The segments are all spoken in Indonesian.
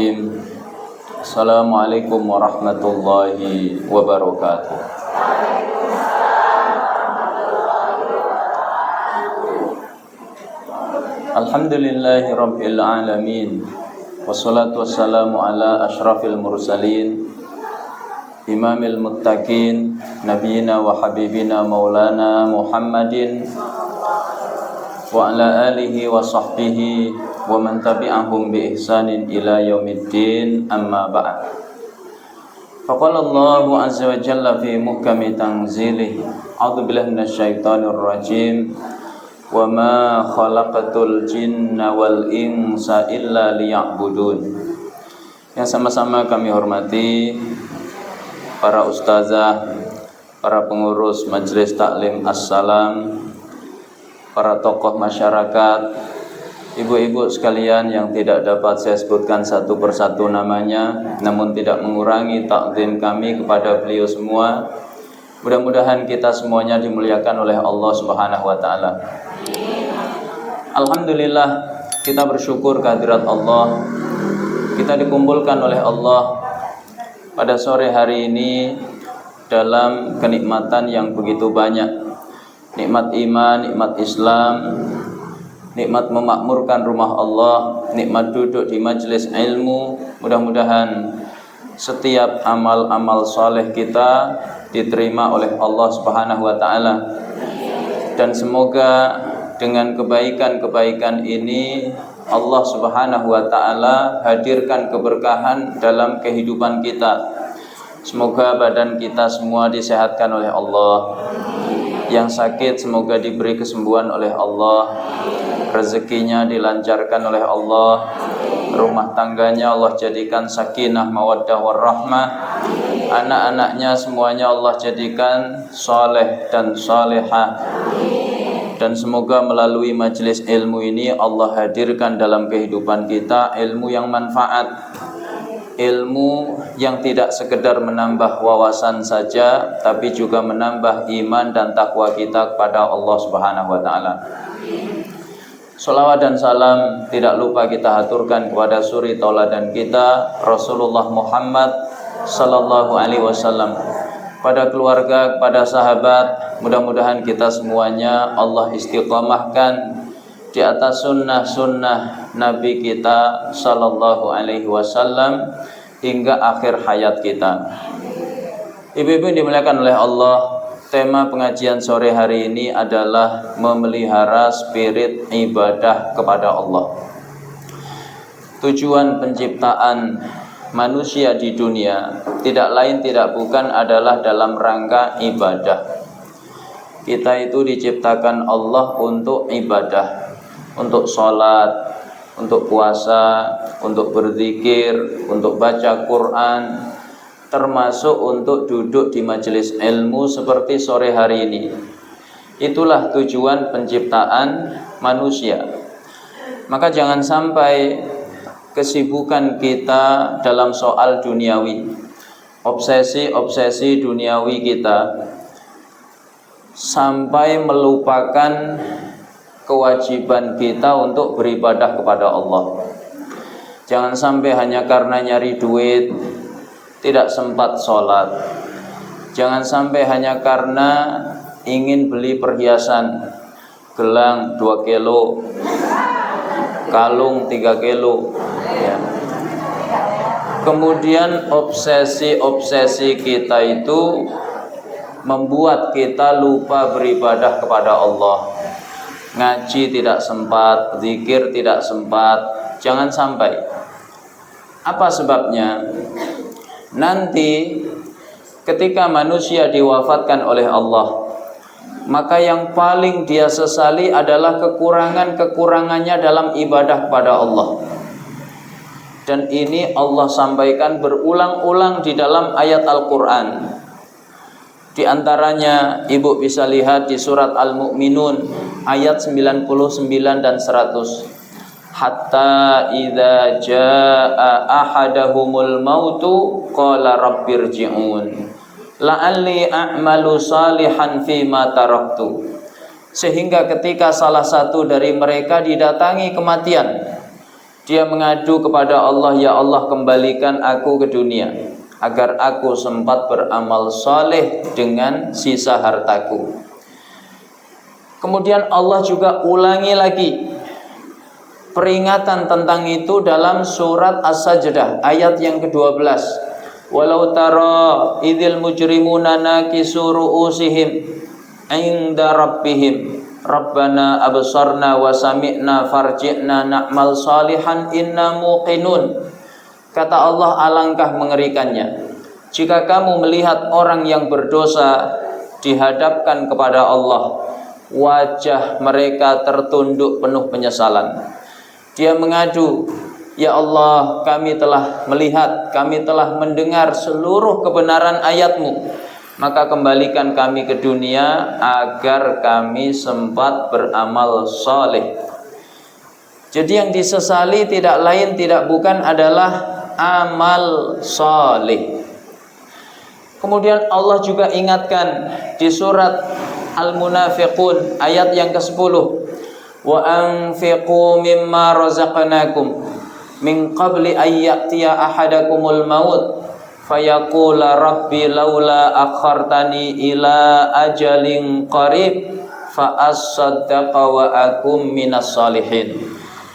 Bismillahirrahmanirrahim. Assalamualaikum warahmatullahi wabarakatuh. Alhamdulillahi rabbil alamin. Wassalatu wassalamu ala asyrafil mursalin, imamil muttaqin, nabiyina wa habibina maulana Muhammadin wa ala alihi wa sahbihi wa man tabi'ahum bi ihsanin ila yaumiddin, amma ba'd. Faqala Allahu azza wa jalla fi muhkami tanzilih, a'udzu billahi minasyaitonir rajim, wa ma khalaqatul jinna wal insa illa liya'budun. Yang sama-sama kami hormati para ustazah, para pengurus Majelis Taklim As-Salam, para tokoh masyarakat, ibu-ibu sekalian yang tidak dapat saya sebutkan satu persatu namanya, namun tidak mengurangi takzim kami kepada beliau semua. Mudah-mudahan kita semuanya dimuliakan oleh Allah Subhanahu wa taala. Alhamdulillah, kita bersyukur kehadirat Allah. Kita dikumpulkan oleh Allah pada sore hari ini dalam kenikmatan yang begitu banyak. Nikmat iman, nikmat Islam, nikmat memakmurkan rumah Allah, nikmat duduk di majelis ilmu. Mudah-mudahan setiap amal-amal soleh kita diterima oleh Allah Subhanahu wa taala. Dan semoga dengan kebaikan-kebaikan ini Allah Subhanahu wa taala hadirkan keberkahan dalam kehidupan kita. Semoga badan kita semua disehatkan oleh Allah. Yang sakit semoga diberi kesembuhan oleh Allah, rezekinya dilancarkan oleh Allah, rumah tangganya Allah jadikan sakinah mawaddah warahmah, anak-anaknya semuanya Allah jadikan saleh dan salehah. Dan semoga melalui majelis ilmu ini Allah hadirkan dalam kehidupan kita ilmu yang manfaat, ilmu yang tidak sekedar menambah wawasan saja, tapi juga menambah iman dan takwa kita kepada Allah Subhanahu wa taala. Shalawat dan salam tidak lupa kita haturkan kepada suri tauladan kita Rasulullah Muhammad sallallahu alaihi wasallam, pada keluarga, kepada sahabat. Mudah-mudahan kita semuanya Allah istiqamahkan di atas sunnah-sunnah Nabi kita sallallahu alaihi wasallam hingga akhir hayat kita. Ibu-ibu dimuliakan oleh Allah, tema pengajian sore hari ini adalah memelihara spirit ibadah kepada Allah. Tujuan penciptaan manusia di dunia tidak lain tidak bukan adalah dalam rangka ibadah. Kita itu diciptakan Allah untuk ibadah, untuk sholat, untuk puasa, untuk berzikir, untuk baca Quran, termasuk untuk duduk di majelis ilmu seperti sore hari ini. Itulah tujuan penciptaan manusia. Maka jangan sampai kesibukan kita dalam soal duniawi, obsesi-obsesi duniawi kita, sampai melupakan kewajiban kita untuk beribadah kepada Allah. Jangan sampai hanya karena nyari duit tidak sempat sholat. Jangan sampai hanya karena ingin beli perhiasan, gelang 2 kilo, kalung 3 kilo ya. Kemudian obsesi-obsesi kita itu membuat kita lupa beribadah kepada Allah. Ngaji tidak sempat, zikir tidak sempat. Jangan sampai. Apa sebabnya? Nanti ketika manusia diwafatkan oleh Allah, maka yang paling dia sesali adalah kekurangan-kekurangannya dalam ibadah kepada Allah. Dan ini Allah sampaikan berulang-ulang di dalam ayat Al-Quran. Di antaranya ibu bisa lihat di surat Al-Mu'minun ayat 99 dan 100. Hatta idza jaa ahadahumul mautu qala rabbirji'un la'alli a'malu salihan fima taraktu. Sehingga ketika salah satu dari mereka didatangi kematian, Dia mengadu kepada Allah, ya Allah kembalikan aku ke dunia agar aku sempat beramal saleh dengan sisa hartaku. Kemudian Allah juga ulangi lagi peringatan tentang itu dalam surat As-Sajdah ayat yang ke-12. Walau tara idzil mujrimuna nakisu ru'usihim 'inda rabbihim Rabbana absarna wa sami'na farji'na na'mal salihan inna muqinun. Kata Allah, alangkah mengerikannya jika kamu melihat orang yang berdosa dihadapkan kepada Allah, wajah mereka tertunduk penuh penyesalan. Dia mengadu, ya Allah, kami telah melihat, kami telah mendengar seluruh kebenaran ayat-Mu, maka kembalikan kami ke dunia agar kami sempat beramal saleh. Jadi yang disesali tidak lain tidak bukan adalah amal saleh. Kemudian Allah juga ingatkan di surat Al-Munafiqun ayat yang ke-10. Wa anfiqu mimma razaqnakum min qabli an ya'tiya ahadakumul maut fayaqula rabbi laula akhartani ila ajalin qarib fa as-saddaqa wa akum minas salihin.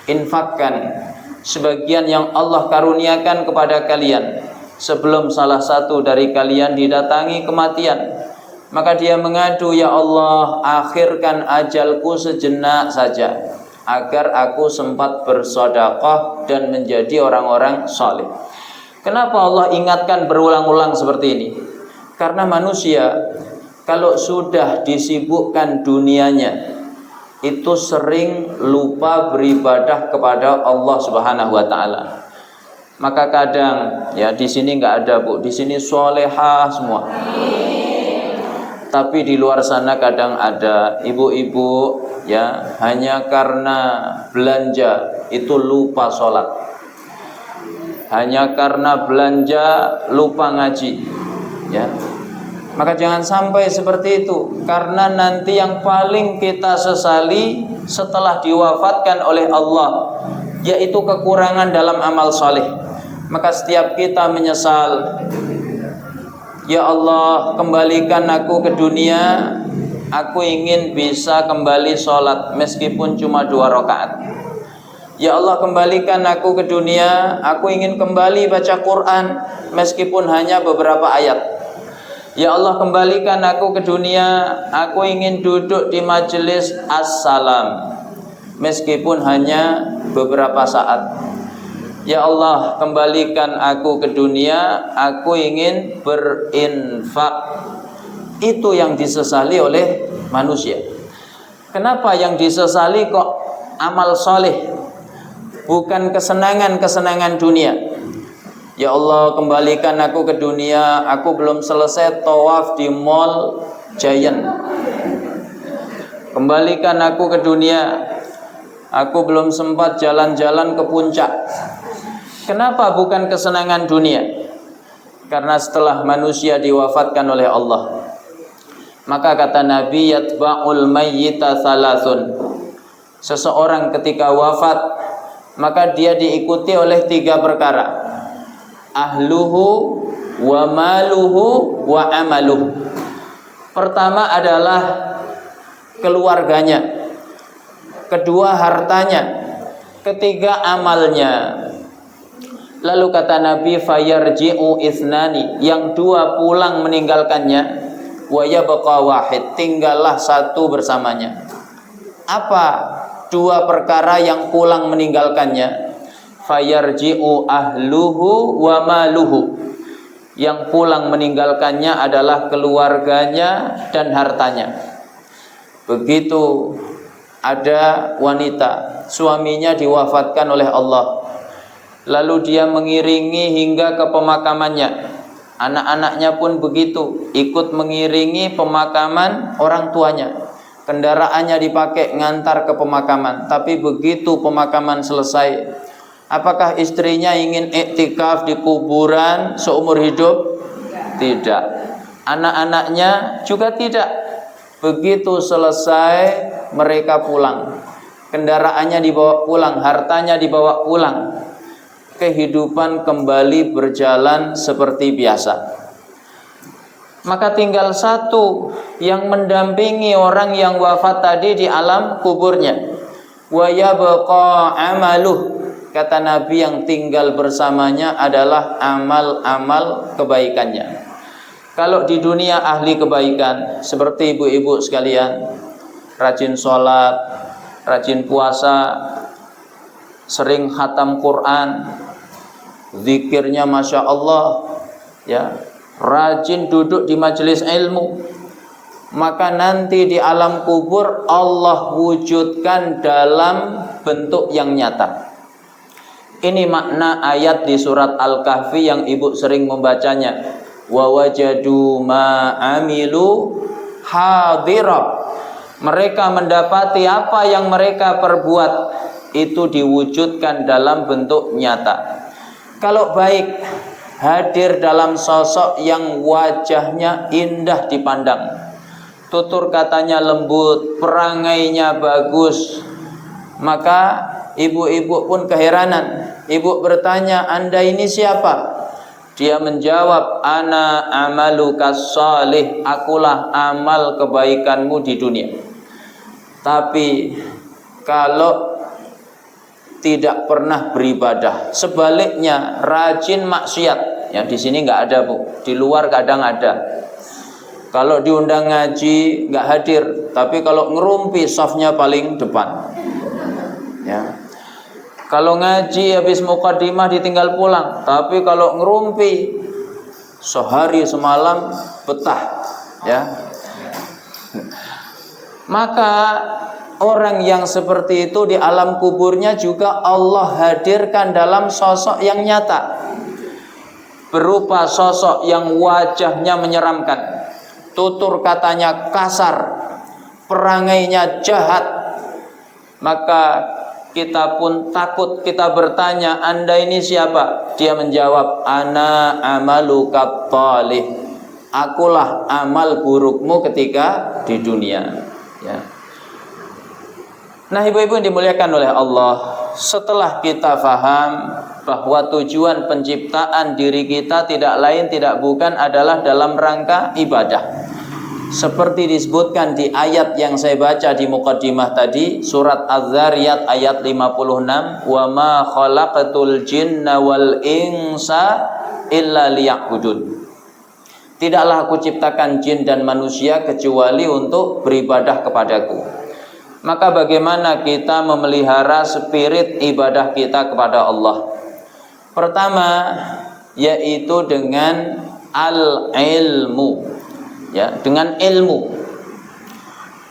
Infakkan sebagian yang Allah karuniakan kepada kalian sebelum salah satu dari kalian didatangi kematian. Maka dia mengadu, ya Allah, akhirkan ajalku sejenak saja agar aku sempat bersedekah dan menjadi orang-orang saleh. Kenapa Allah ingatkan berulang-ulang seperti ini? Karena manusia kalau sudah disibukkan dunianya itu sering lupa beribadah kepada Allah Subhanahu wa taala. Maka kadang ya di sini enggak ada, Bu. Di sini solehah semua. Tapi di luar sana kadang ada ibu-ibu ya hanya karena belanja itu lupa sholat, hanya karena belanja lupa ngaji ya. Maka jangan sampai seperti itu, karena nanti yang paling kita sesali setelah diwafatkan oleh Allah yaitu kekurangan dalam amal saleh. Maka setiap kita menyesal, ya Allah, kembalikan aku ke dunia. Aku ingin bisa kembali sholat meskipun cuma 2 rakaat. Ya Allah, kembalikan aku ke dunia. Aku ingin kembali baca Quran meskipun hanya beberapa ayat. Ya Allah, kembalikan aku ke dunia. Aku ingin duduk di majelis as-salam meskipun hanya beberapa saat. Ya Allah, kembalikan aku ke dunia. Aku ingin berinfak. Itu yang disesali oleh manusia. Kenapa yang disesali kok amal soleh, bukan kesenangan-kesenangan dunia? Ya Allah, kembalikan aku ke dunia. Aku belum selesai tawaf di mall Giant. Kembalikan aku ke dunia. Aku belum sempat jalan-jalan ke puncak. Kenapa bukan kesenangan dunia? Karena setelah manusia diwafatkan oleh Allah, maka kata Nabi, yatba'ul mayyita thalathun. Seseorang ketika wafat maka dia diikuti oleh 3 perkara. Ahluhu wa maluhu wa amaluhu. Pertama adalah keluarganya, kedua hartanya, ketiga amalnya. Lalu kata Nabi, fayarji'u ithnani, yang 2 pulang meninggalkannya, wa yabqa wahid, tinggallah 1 bersamanya. Apa 2 perkara yang pulang meninggalkannya? Fayarji'u ahluhu wa maluhu, yang pulang meninggalkannya adalah keluarganya dan hartanya. Begitu ada wanita, suaminya diwafatkan oleh Allah, lalu dia mengiringi hingga ke pemakamannya. Anak-anaknya pun begitu, ikut mengiringi pemakaman orang tuanya. Kendaraannya dipakai ngantar ke pemakaman. Tapi begitu pemakaman selesai, apakah istrinya ingin iktikaf di kuburan seumur hidup? Tidak. Anak-anaknya juga tidak. Begitu selesai mereka pulang. kendaraannya dibawa pulang, hartanya dibawa pulang. Kehidupan kembali berjalan seperti biasa. Maka tinggal satu yang mendampingi orang yang wafat tadi di alam kuburnya. Wa yabqa amaluh. Kata Nabi, yang tinggal bersamanya adalah amal-amal kebaikannya. Kalau di dunia ahli kebaikan, seperti ibu-ibu sekalian, rajin sholat, rajin puasa, sering khatam Quran, zikirnya Masya Allah, ya, rajin duduk di majelis ilmu, maka nanti di alam kubur Allah wujudkan dalam bentuk yang nyata. Ini makna ayat di surat Al-Kahfi yang ibu sering membacanya. Wa wajadu ma amilu hadira. Mereka mendapati apa yang mereka perbuat itu diwujudkan dalam bentuk nyata. Kalau baik, hadir dalam sosok yang wajahnya indah dipandang, tutur katanya lembut, perangainya bagus, maka ibu-ibu pun keheranan. Ibu bertanya, Anda ini siapa? Dia menjawab, ana amalukas salih, akulah amal kebaikanmu di dunia. Tapi kalau tidak pernah beribadah, sebaliknya rajin maksiat, ya di sini nggak ada bu, di luar kadang ada. Kalau diundang ngaji nggak hadir, tapi kalau ngerumpi safnya paling depan. Ya. Kalau ngaji habis muqaddimah ditinggal pulang, tapi kalau ngerumpi sehari semalam betah, ya. Maka orang yang seperti itu di alam kuburnya juga Allah hadirkan dalam sosok yang nyata, berupa sosok yang wajahnya menyeramkan, tutur katanya kasar, perangainya jahat. Maka kita pun takut, kita bertanya, Anda ini siapa? Dia menjawab, ana amaluka talih, akulah amal burukmu ketika di dunia, ya. Nah ibu-ibu yang dimuliakan oleh Allah, setelah kita faham bahwa tujuan penciptaan diri kita tidak lain tidak bukan adalah dalam rangka ibadah, seperti disebutkan di ayat yang saya baca di muqaddimah tadi, surat Az-Zariyat ayat 56, wa ma khalaqatul jinna wal insa illa liya'budun. Tidaklah aku ciptakan jin dan manusia kecuali untuk beribadah kepadaku. Maka bagaimana kita memelihara spirit ibadah kita kepada Allah? Pertama, yaitu dengan al-ilmu, ya, dengan ilmu.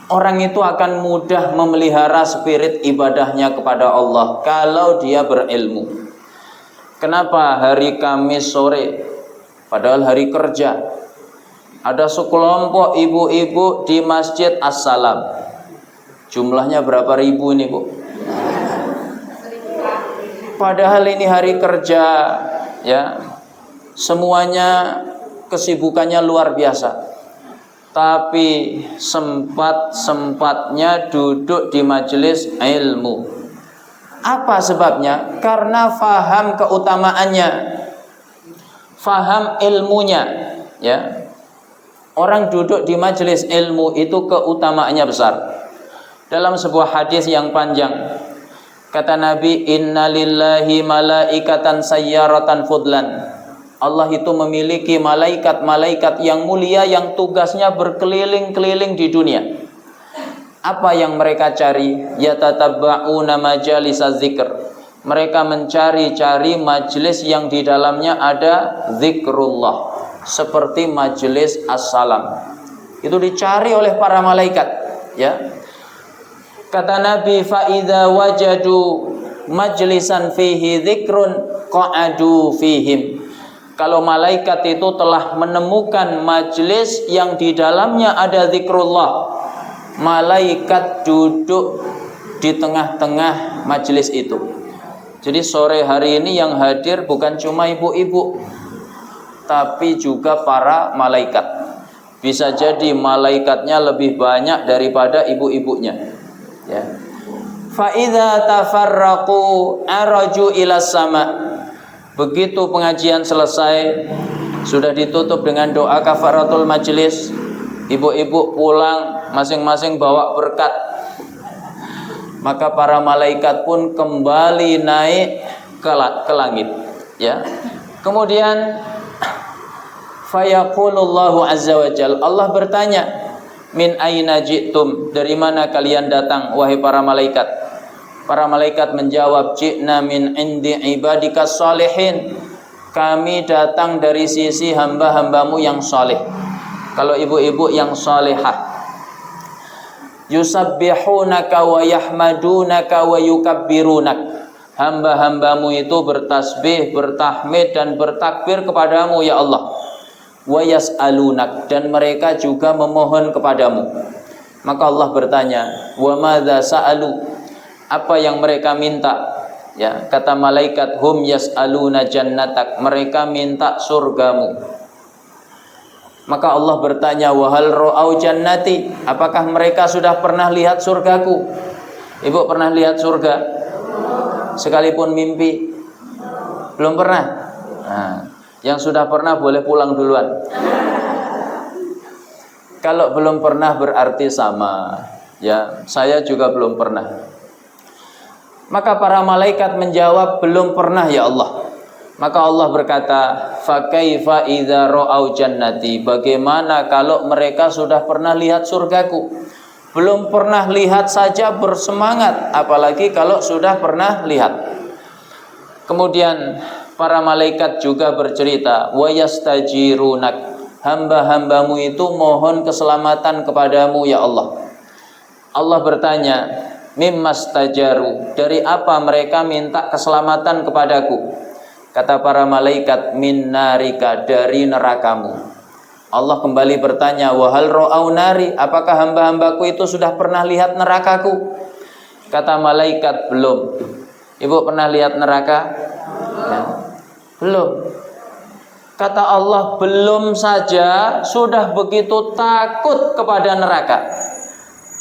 Orang itu akan mudah memelihara spirit ibadahnya kepada Allah kalau dia berilmu. Kenapa hari Kamis sore, padahal hari kerja, ada sekelompok ibu-ibu di Masjid As-Salam? Jumlahnya berapa ribu ini bu? Padahal ini hari kerja, ya, semuanya kesibukannya luar biasa, tapi sempat-sempatnya duduk di majelis ilmu. Apa sebabnya? Karena faham keutamaannya, faham ilmunya, ya. Orang duduk di majelis ilmu itu keutamaannya besar. Dalam sebuah hadis yang panjang, kata Nabi, innalillahi malaikatan sayyaratan fudlan. Allah itu memiliki malaikat-malaikat yang mulia yang tugasnya berkeliling-keliling di dunia. Apa yang mereka cari? Yatatabba'una majalisaz zikr. Mereka mencari-cari majelis yang di dalamnya ada zikrullah, seperti majelis as-salam. Itu dicari oleh para malaikat, ya. Kata Nabi, fa idza wajadu majlisan fihi dzikrun qa'adu fihim. Kalau malaikat itu telah menemukan majelis yang di dalamnya ada zikrullah, malaikat duduk di tengah-tengah majelis itu. Jadi sore hari ini yang hadir bukan cuma ibu-ibu, tapi juga para malaikat. Bisa jadi malaikatnya lebih banyak daripada ibu-ibunya, ya. Fa idza tafarraqu araju ila sama. Begitu pengajian selesai, sudah ditutup dengan doa kafaratul majlis, ibu-ibu pulang masing-masing bawa berkat. Maka para malaikat pun kembali naik ke langit, ya. Kemudian fayaqulullahu azza wa jalla, Allah bertanya, min aina ji'tum, dari mana kalian datang wahai para malaikat? Para malaikat menjawab, ji'na min indi ibadikas salihin, kami datang dari sisi hamba-hambamu yang saleh. Kalau ibu-ibu yang salihah. Yusabbihunaka wa yahmadunaka wa yukabbirunak, hamba-hambamu itu bertasbih, bertahmid dan bertakbir kepadamu ya Allah. Wa yas'alunak, dan mereka juga memohon kepadamu. Maka Allah bertanya, wa madza sa'alu, apa yang mereka minta? Ya, kata malaikat, hum yas'aluna jannatak, mereka minta surgamu. Maka Allah bertanya, wahal ra'au jannati, apakah mereka sudah pernah lihat surgaku? Ibu pernah lihat surga? Sekalipun mimpi? Belum pernah? Nah, yang sudah pernah boleh pulang duluan. Kalau belum pernah berarti sama. Ya, saya juga belum pernah. Maka para malaikat menjawab, belum pernah ya Allah. Maka Allah berkata, fa kaifa idza ra'au jannati, bagaimana kalau mereka sudah pernah lihat surgaku? Belum pernah lihat saja bersemangat, apalagi kalau sudah pernah lihat. Kemudian para malaikat juga bercerita, wa yastajirunak, hamba-hambamu itu mohon keselamatan kepadamu ya Allah. Allah bertanya, mimmastajaru, dari apa mereka minta keselamatan kepadaku? Kata para malaikat, min narika, dari nerakamu. Allah kembali bertanya, wahal ra'au nari, apakah hamba-hambaku itu sudah pernah lihat nerakaku? Kata malaikat, belum. Ibu pernah lihat neraka? Ya. Belum. Kata Allah, belum saja sudah begitu takut kepada neraka.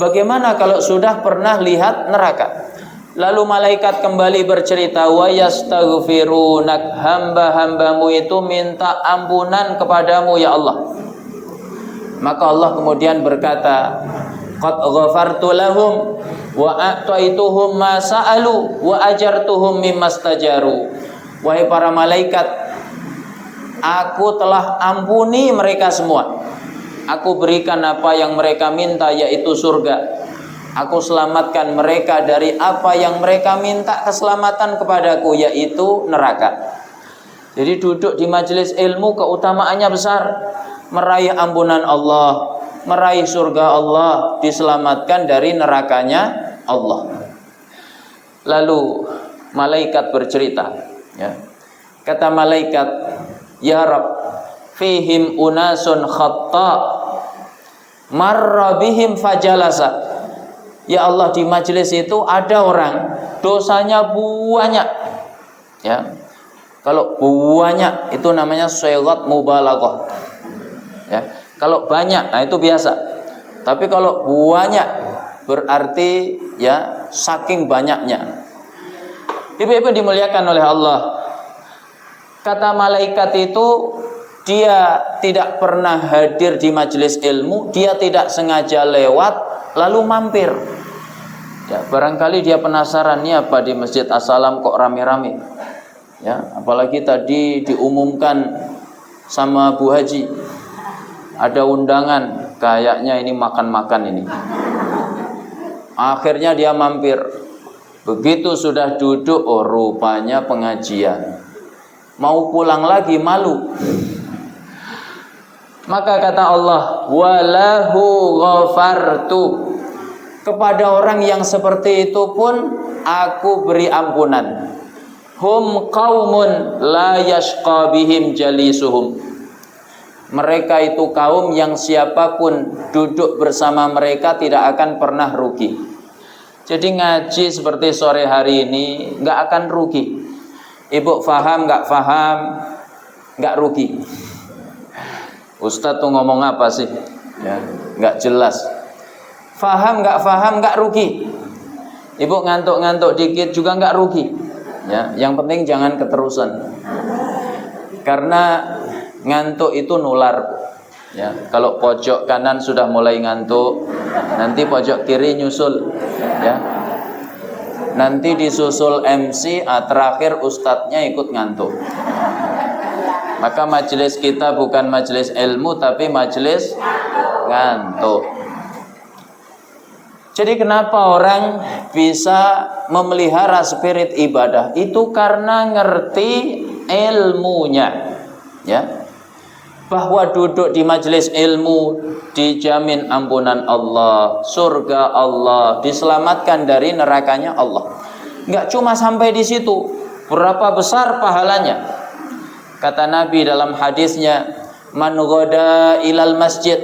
Bagaimana kalau sudah pernah lihat neraka? Lalu malaikat kembali bercerita, wa yastaghfirunak, hamba-hambamu itu minta ampunan kepadamu ya Allah. Maka Allah kemudian berkata, qad ghafartu lahum wa a'taituhum ma sa'alu wa ajartuhum mimmastajaru. Wahai para malaikat, aku telah ampuni mereka semua. Aku berikan apa yang mereka minta, yaitu surga. Aku selamatkan mereka dari apa yang mereka minta keselamatan kepadaku, yaitu neraka. Jadi duduk di majelis ilmu keutamaannya besar. Meraih ampunan Allah, meraih surga Allah, diselamatkan dari nerakanya Allah. Lalu malaikat bercerita, ya. Kata malaikat, ya Rabb, fihim unasun khatta marra bihim fajalasa. Ya Allah, di majelis itu ada orang dosanya banyak. Ya. Kalau banyak itu namanya shaygat mubalaghah. Ya. Kalau banyak, nah itu biasa. Tapi kalau banyak berarti ya saking banyaknya. Ibu-ibu dimuliakan oleh Allah. Kata malaikat itu, dia tidak pernah hadir di majelis ilmu, dia tidak sengaja lewat lalu mampir. Ya, barangkali dia penasaran, nih apa di Masjid As-Salam kok rame-rame. Ya, apalagi tadi diumumkan sama Bu Haji ada undangan, kayaknya ini makan-makan ini. Akhirnya dia mampir. Begitu sudah duduk, oh rupanya pengajian. Mau pulang lagi malu. Maka kata Allah, walahu ghafartu, kepada orang yang seperti itu pun aku beri ampunan. Hum qaumun la yashqa bihim jalisuhum, mereka itu kaum yang siapapun duduk bersama mereka tidak akan pernah rugi. Jadi ngaji seperti sore hari ini nggak akan rugi. Ibu faham nggak faham nggak rugi. Ustadz tuh ngomong apa sih? Ya, nggak jelas. Faham nggak rugi. Ibu ngantuk-ngantuk dikit juga nggak rugi. Ya, yang penting jangan keterusan. Karena ngantuk itu nular. Ya, kalau pojok kanan sudah mulai ngantuk, nanti pojok kiri nyusul. Ya, nanti disusul MC, terakhir ustadznya ikut ngantuk. Maka majelis kita bukan majelis ilmu tapi majelis ngantuk. Jadi kenapa orang bisa memelihara spirit ibadah? Itu karena ngerti ilmunya. Ya. Bahwa duduk di majelis ilmu dijamin ampunan Allah, surga Allah, diselamatkan dari nerakanya Allah. Enggak cuma sampai di situ. Berapa besar pahalanya? Kata Nabi dalam hadisnya, man ghada ilal masjid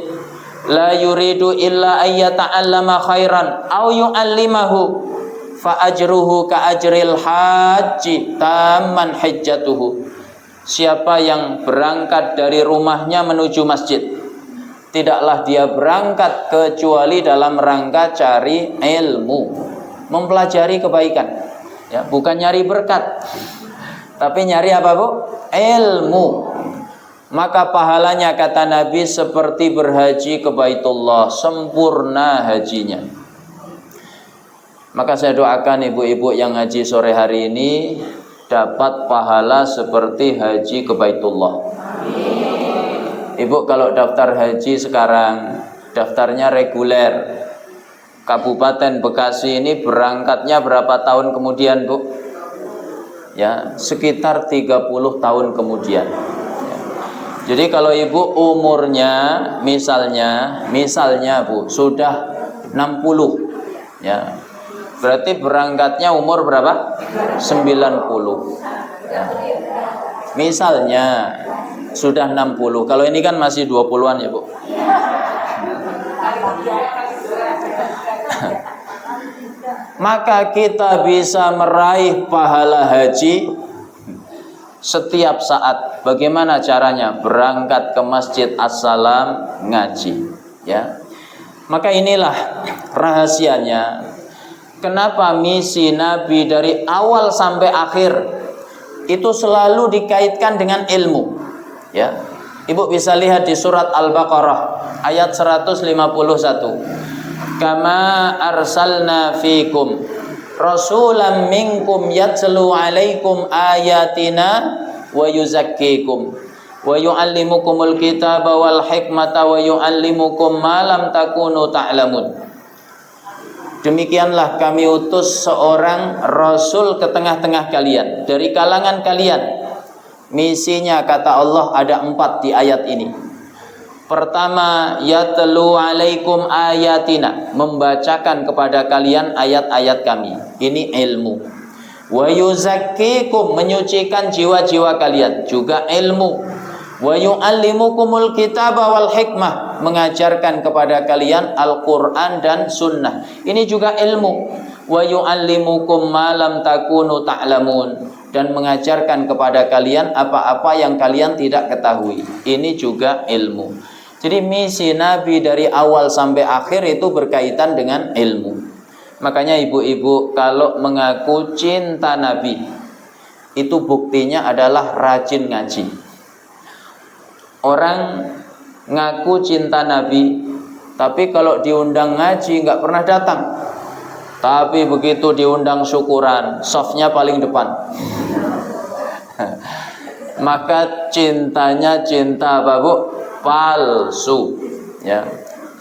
la yuridu illa ayyata'allama khairan aw yu'allimahu fa ajruhu ka ajril haji tamman hajjatuhu. Siapa yang berangkat dari rumahnya menuju masjid, tidaklah dia berangkat kecuali dalam rangka cari ilmu, mempelajari kebaikan. Ya, bukan nyari berkat. Tapi nyari apa, Bu? Ilmu. Maka pahalanya kata Nabi seperti berhaji ke Baitullah, sempurna hajinya. Maka saya doakan ibu-ibu yang haji sore hari ini dapat pahala seperti haji ke Baitullah. Ibu kalau daftar haji sekarang daftarnya reguler. Kabupaten Bekasi ini berangkatnya berapa tahun kemudian, Bu? Ya, sekitar 30 tahun kemudian. Ya. Jadi kalau ibu umurnya misalnya Bu sudah 60, ya, berarti berangkatnya umur berapa? 90. Ya. Misalnya sudah 60. Kalau ini kan masih 20-an ya, Bu. Maka kita bisa meraih pahala haji setiap saat. Bagaimana caranya? Berangkat ke Masjid As-Salam ngaji, ya. Maka inilah rahasianya. Kenapa misi Nabi dari awal sampai akhir itu selalu dikaitkan dengan ilmu, ya. Ibu bisa lihat di surat Al-Baqarah ayat 151. Kama arsalna fikum rasulam minkum yatlu alaikum ayatina wa yuzakkikum wa yuallimukumul kitaba wal hikmata wa yuallimukum ma lam takunu ta'lamun. Demikianlah kami utus seorang rasul ke tengah-tengah kalian dari kalangan kalian. Misinya kata Allah ada 4 di ayat ini. Pertama, yatlu alaikum ayatina, membacakan kepada kalian ayat-ayat kami. Ini ilmu. Wa yuzakkikum, menyucikan jiwa-jiwa kalian, juga ilmu. Wa yuallimukumul kitaba wal hikmah, mengajarkan kepada kalian Al-Qur'an dan sunnah. Ini juga ilmu. Wa yuallimukum ma lam takunu ta'lamun, dan mengajarkan kepada kalian apa-apa yang kalian tidak ketahui. Ini juga ilmu. Jadi misi Nabi dari awal sampai akhir itu berkaitan dengan ilmu. Makanya ibu-ibu kalau mengaku cinta Nabi, itu buktinya adalah rajin ngaji. Orang ngaku cinta Nabi, tapi kalau diundang ngaji nggak pernah datang. Tapi begitu diundang syukuran, softnya paling depan. Maka cintanya cinta apa, Bu? Palsu, ya.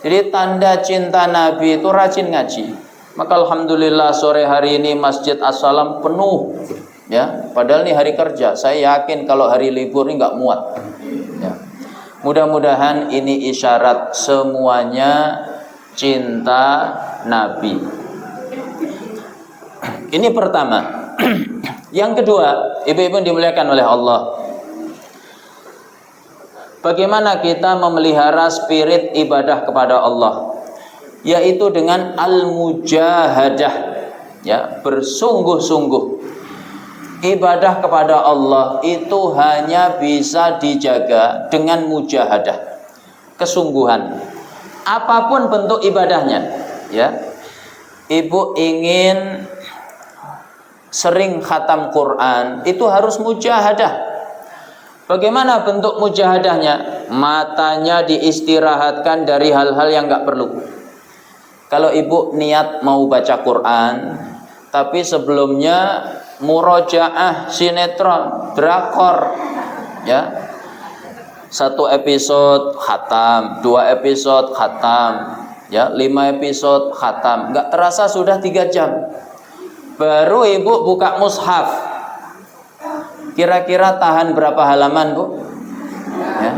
Jadi tanda cinta Nabi itu rajin ngaji. Maka alhamdulillah sore hari ini Masjid As-Salam penuh, ya. Padahal ini hari kerja. Saya yakin kalau hari libur ini nggak muat, ya. Mudah-mudahan ini isyarat semuanya cinta Nabi. Ini pertama. Yang kedua, ibu-ibu dimuliakan oleh Allah, bagaimana kita memelihara spirit ibadah kepada Allah, yaitu dengan al-mujahadah, ya, bersungguh-sungguh. Ibadah kepada Allah itu hanya bisa dijaga dengan mujahadah, kesungguhan. Apapun bentuk ibadahnya, ya. ibu ingin sering khatam Quran, itu harus mujahadah. Bagaimana bentuk mujahadahnya? Matanya diistirahatkan dari hal-hal yang nggak perlu. Kalau ibu niat mau baca Quran, tapi sebelumnya murojaah sinetron, drakor, ya, 1 episode khatam, 2 episode khatam, ya, 5 episode khatam, nggak terasa sudah 3 jam. Baru ibu buka mushaf. Kira-kira tahan berapa halaman, Bu? Ya.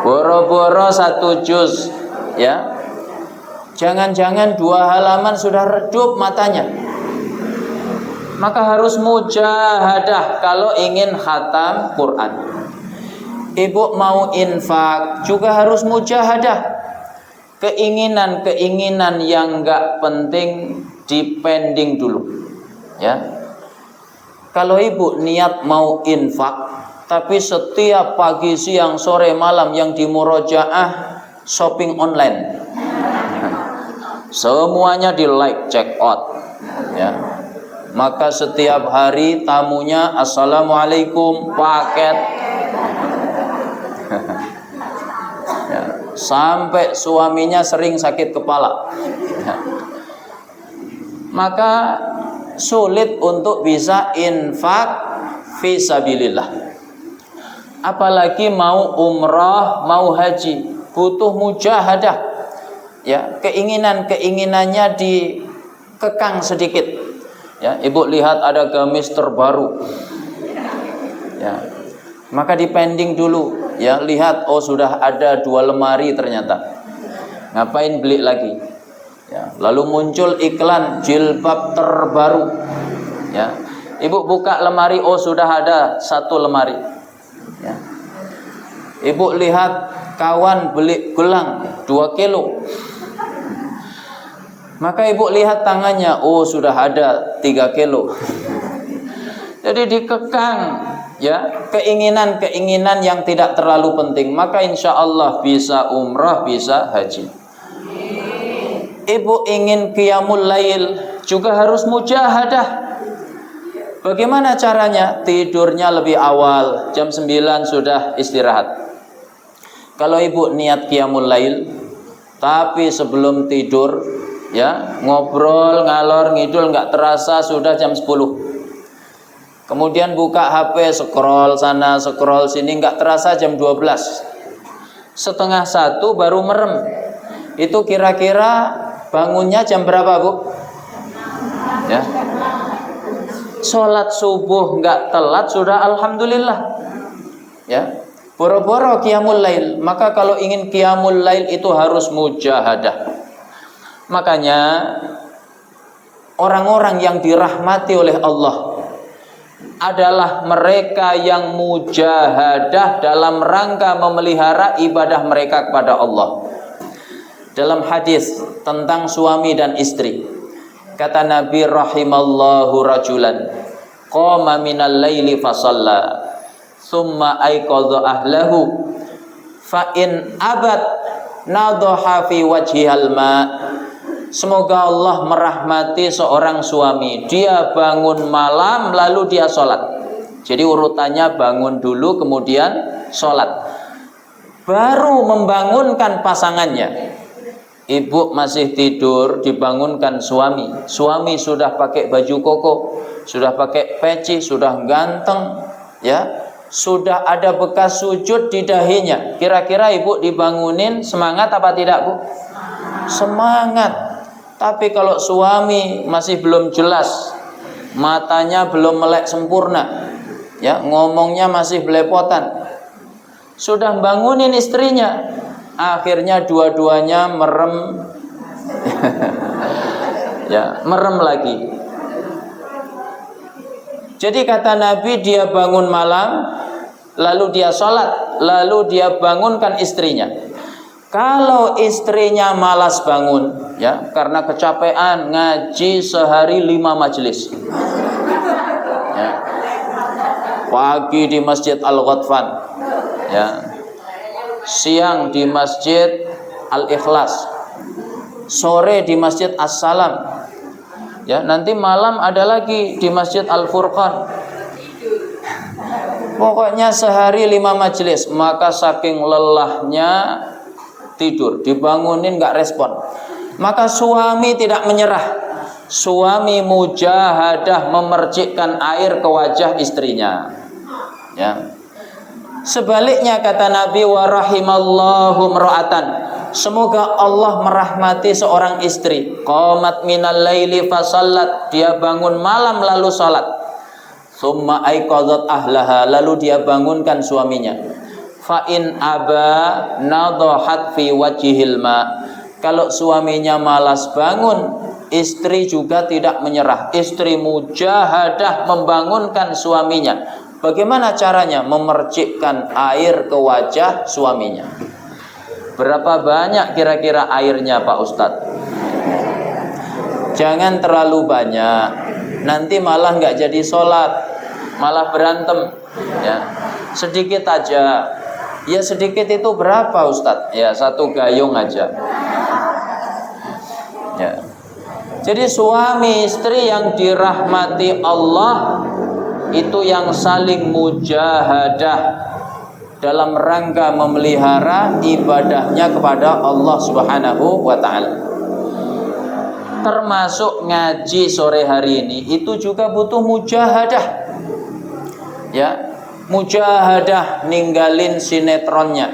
Boro-boro 1 juz, ya. Jangan-jangan 2 halaman sudah redup matanya. Maka harus mujahadah kalau ingin khatam Quran. Ibu mau infak juga harus mujahadah. Keinginan-keinginan yang enggak penting dipending dulu, ya. Kalau ibu niat mau infak, tapi setiap pagi, siang, sore, malam yang di murojaah shopping online, semuanya di like, check out, ya. Maka setiap hari tamunya assalamualaikum, paket, ya. Sampai suaminya sering sakit kepala, ya. Maka sulit untuk bisa infak fisabilillah. Apalagi mau umrah, mau haji, butuh mujahadah, ya. Keinginannya dikekang sedikit, ya. Ibu lihat ada gamis terbaru, ya, maka dipending dulu, ya. Lihat, oh sudah ada 2 lemari ternyata, ngapain beli lagi, ya. Lalu muncul iklan jilbab terbaru, ya. Ibu buka lemari, oh sudah ada 1 lemari, ya. Ibu lihat kawan beli gelang 2 kilo, maka ibu lihat tangannya, oh sudah ada 3 kilo. Jadi dikekang, ya, keinginan-keinginan yang tidak terlalu penting. Maka insya Allah bisa umrah, bisa haji. Ibu ingin qiyamul lail juga harus mujahadah. Bagaimana caranya? Tidurnya lebih awal, jam 9 sudah istirahat. Kalau ibu niat qiyamul lail, tapi sebelum tidur, ya, ngobrol ngalor ngidul, nggak terasa sudah jam 10. Kemudian buka HP, scroll sana, scroll sini, nggak terasa jam 12. Setengah 1 baru merem. Itu kira-kira bangunnya jam berapa, Bu? Ya. Sholat subuh nggak telat sudah alhamdulillah, ya. Boro-boro qiyamul lail. Maka kalau ingin qiyamul lail itu harus mujahadah. Makanya orang-orang yang dirahmati oleh Allah adalah mereka yang mujahadah dalam rangka memelihara ibadah mereka kepada Allah. Dalam hadis tentang suami dan istri, kata Nabi, rahimallahu rajulan qama minal laili fasalla thumma aiqadha ahlahu fa in abad nadhaha fi wajhihal ma. Semoga Allah merahmati seorang suami, dia bangun malam lalu dia sholat. Jadi urutannya bangun dulu kemudian sholat, baru membangunkan pasangannya. Ibu masih tidur, dibangunkan suami. Suami sudah pakai baju koko, sudah pakai peci, sudah ganteng, ya, sudah ada bekas sujud di dahinya. Kira-kira ibu dibangunin semangat apa tidak, Bu? Semangat. Tapi kalau suami masih belum jelas, matanya belum melek sempurna, ya, ngomongnya masih belepotan, sudah bangunin istrinya, akhirnya dua-duanya merem, ya, merem lagi. Jadi kata Nabi, dia bangun malam, lalu dia sholat, lalu dia bangunkan istrinya. Kalau istrinya malas bangun, ya, karena kecapean ngaji sehari 5 majelis, ya, pagi di Masjid Al-Ghatfan, ya, siang di Masjid Al-Ikhlas, sore di Masjid As-Salam, ya, nanti malam ada lagi di Masjid Al-Furqan. Pokoknya sehari 5 majelis. Maka saking lelahnya tidur, dibangunin nggak respon. Maka suami tidak menyerah. Suami mujahadah memercikkan air ke wajah istrinya. Ya. Sebaliknya kata Nabi, wa rahimallahu mra'atan, semoga Allah merahmati seorang istri, qamat minal laili fasallat, dia bangun malam lalu salat. Summa aiqadzat ahlaha, lalu dia bangunkan suaminya. Fa in aba nadhahat fi wajhil ma. Kalau suaminya malas bangun, istri juga tidak menyerah. Istri mujahadah membangunkan suaminya. Bagaimana caranya? Memercikkan air ke wajah suaminya. Berapa banyak kira-kira airnya Pak Ustadz? Jangan terlalu banyak, nanti malah nggak jadi sholat, malah berantem, ya. Sedikit aja. Ya sedikit itu berapa Ustadz? Ya 1 gayung aja, ya. Jadi suami istri yang dirahmati Allah itu yang saling mujahadah dalam rangka memelihara ibadahnya kepada Allah Subhanahu wa ta'ala. Termasuk ngaji sore hari ini itu juga butuh mujahadah, ya. Mujahadah ninggalin sinetronnya,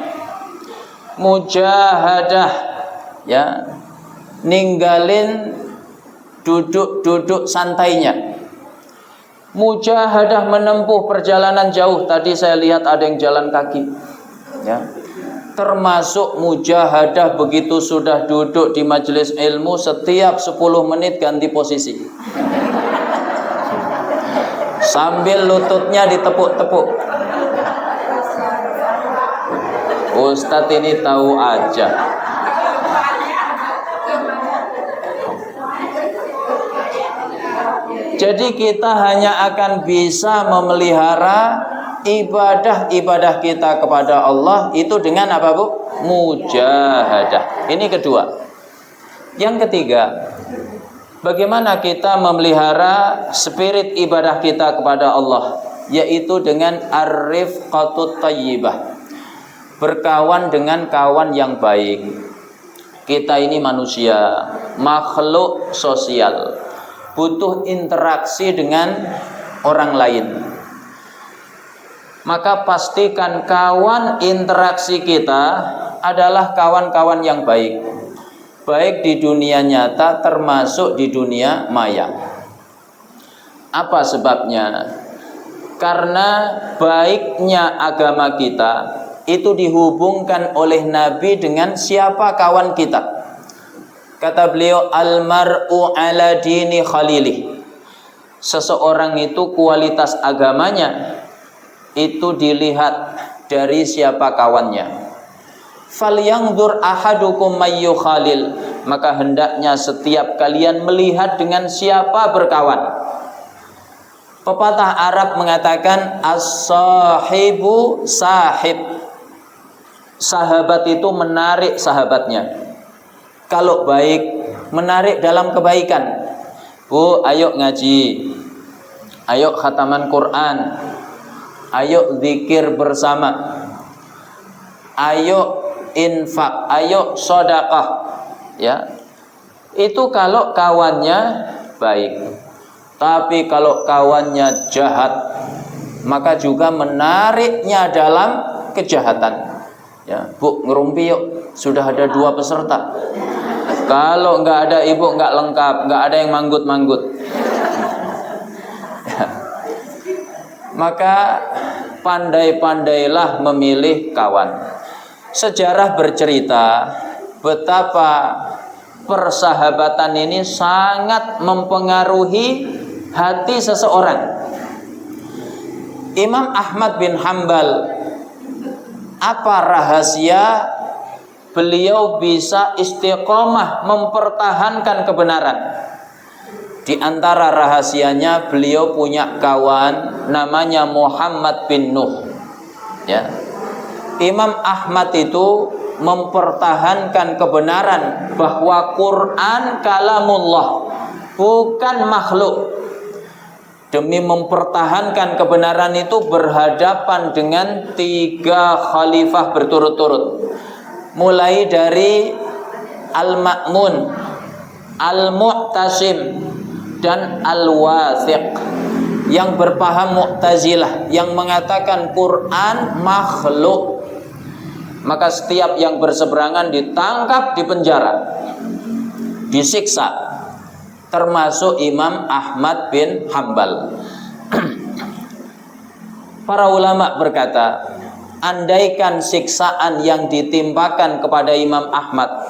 mujahadah, ya, ninggalin duduk-duduk santainya, mujahadah menempuh perjalanan jauh. Tadi saya lihat ada yang jalan kaki, ya. Termasuk mujahadah begitu sudah duduk di majelis ilmu, setiap 10 menit ganti posisi, sambil lututnya ditepuk-tepuk. Ustadz ini tahu aja. Jadi kita hanya akan bisa memelihara ibadah-ibadah kita kepada Allah itu dengan apa, Bu? Mujahadah. Ini kedua. Yang ketiga, bagaimana kita memelihara spirit ibadah kita kepada Allah, yaitu dengan ar-rifqatut thayyibah. Berkawan dengan kawan yang baik. Kita ini manusia, makhluk sosial, butuh interaksi dengan orang lain. Maka pastikan kawan interaksi kita adalah kawan-kawan yang baik, baik di dunia nyata termasuk di dunia maya. Apa sebabnya? Karena baiknya agama kita itu dihubungkan oleh Nabi dengan siapa kawan kita. Kata beliau, al-mar'u ala dini khalilih. Seseorang itu kualitas agamanya itu dilihat dari siapa kawannya. Falyanzur ahadukum mayyu khalil, maka hendaknya setiap kalian melihat dengan siapa berkawan. Pepatah Arab mengatakan as-sahibu sahib. Sahabat itu menarik sahabatnya. Kalau baik, menarik dalam kebaikan. Bu, ayo ngaji, ayo khataman Quran, ayo zikir bersama, ayo infak, ayo sedekah, ya. Itu kalau kawannya baik. Tapi kalau kawannya jahat, maka juga menariknya dalam kejahatan. Ya, Bu, ngerumpi yuk. Sudah ada 2 peserta. Kalau nggak ada ibu nggak lengkap, nggak ada yang manggut-manggut. Ya. Maka pandai-pandailah memilih kawan. Sejarah bercerita betapa persahabatan ini sangat mempengaruhi hati seseorang. Imam Ahmad bin Hambal, apa rahasia beliau bisa istiqomah mempertahankan kebenaran? Di antara rahasianya beliau punya kawan namanya Muhammad bin Nuh. Ya. Imam Ahmad itu mempertahankan kebenaran bahwa Quran kalamullah, bukan makhluk. Demi mempertahankan kebenaran itu berhadapan dengan 3 khalifah berturut-turut. Mulai dari Al-Ma'mun, Al-Mu'tasim, dan Al-Wathiq, yang berpaham Mu'tazilah, yang mengatakan Quran makhluk. Maka setiap yang berseberangan ditangkap, dipenjara, disiksa, termasuk Imam Ahmad bin Hambal. Para ulama berkata, andaikan siksaan yang ditimpakan kepada Imam Ahmad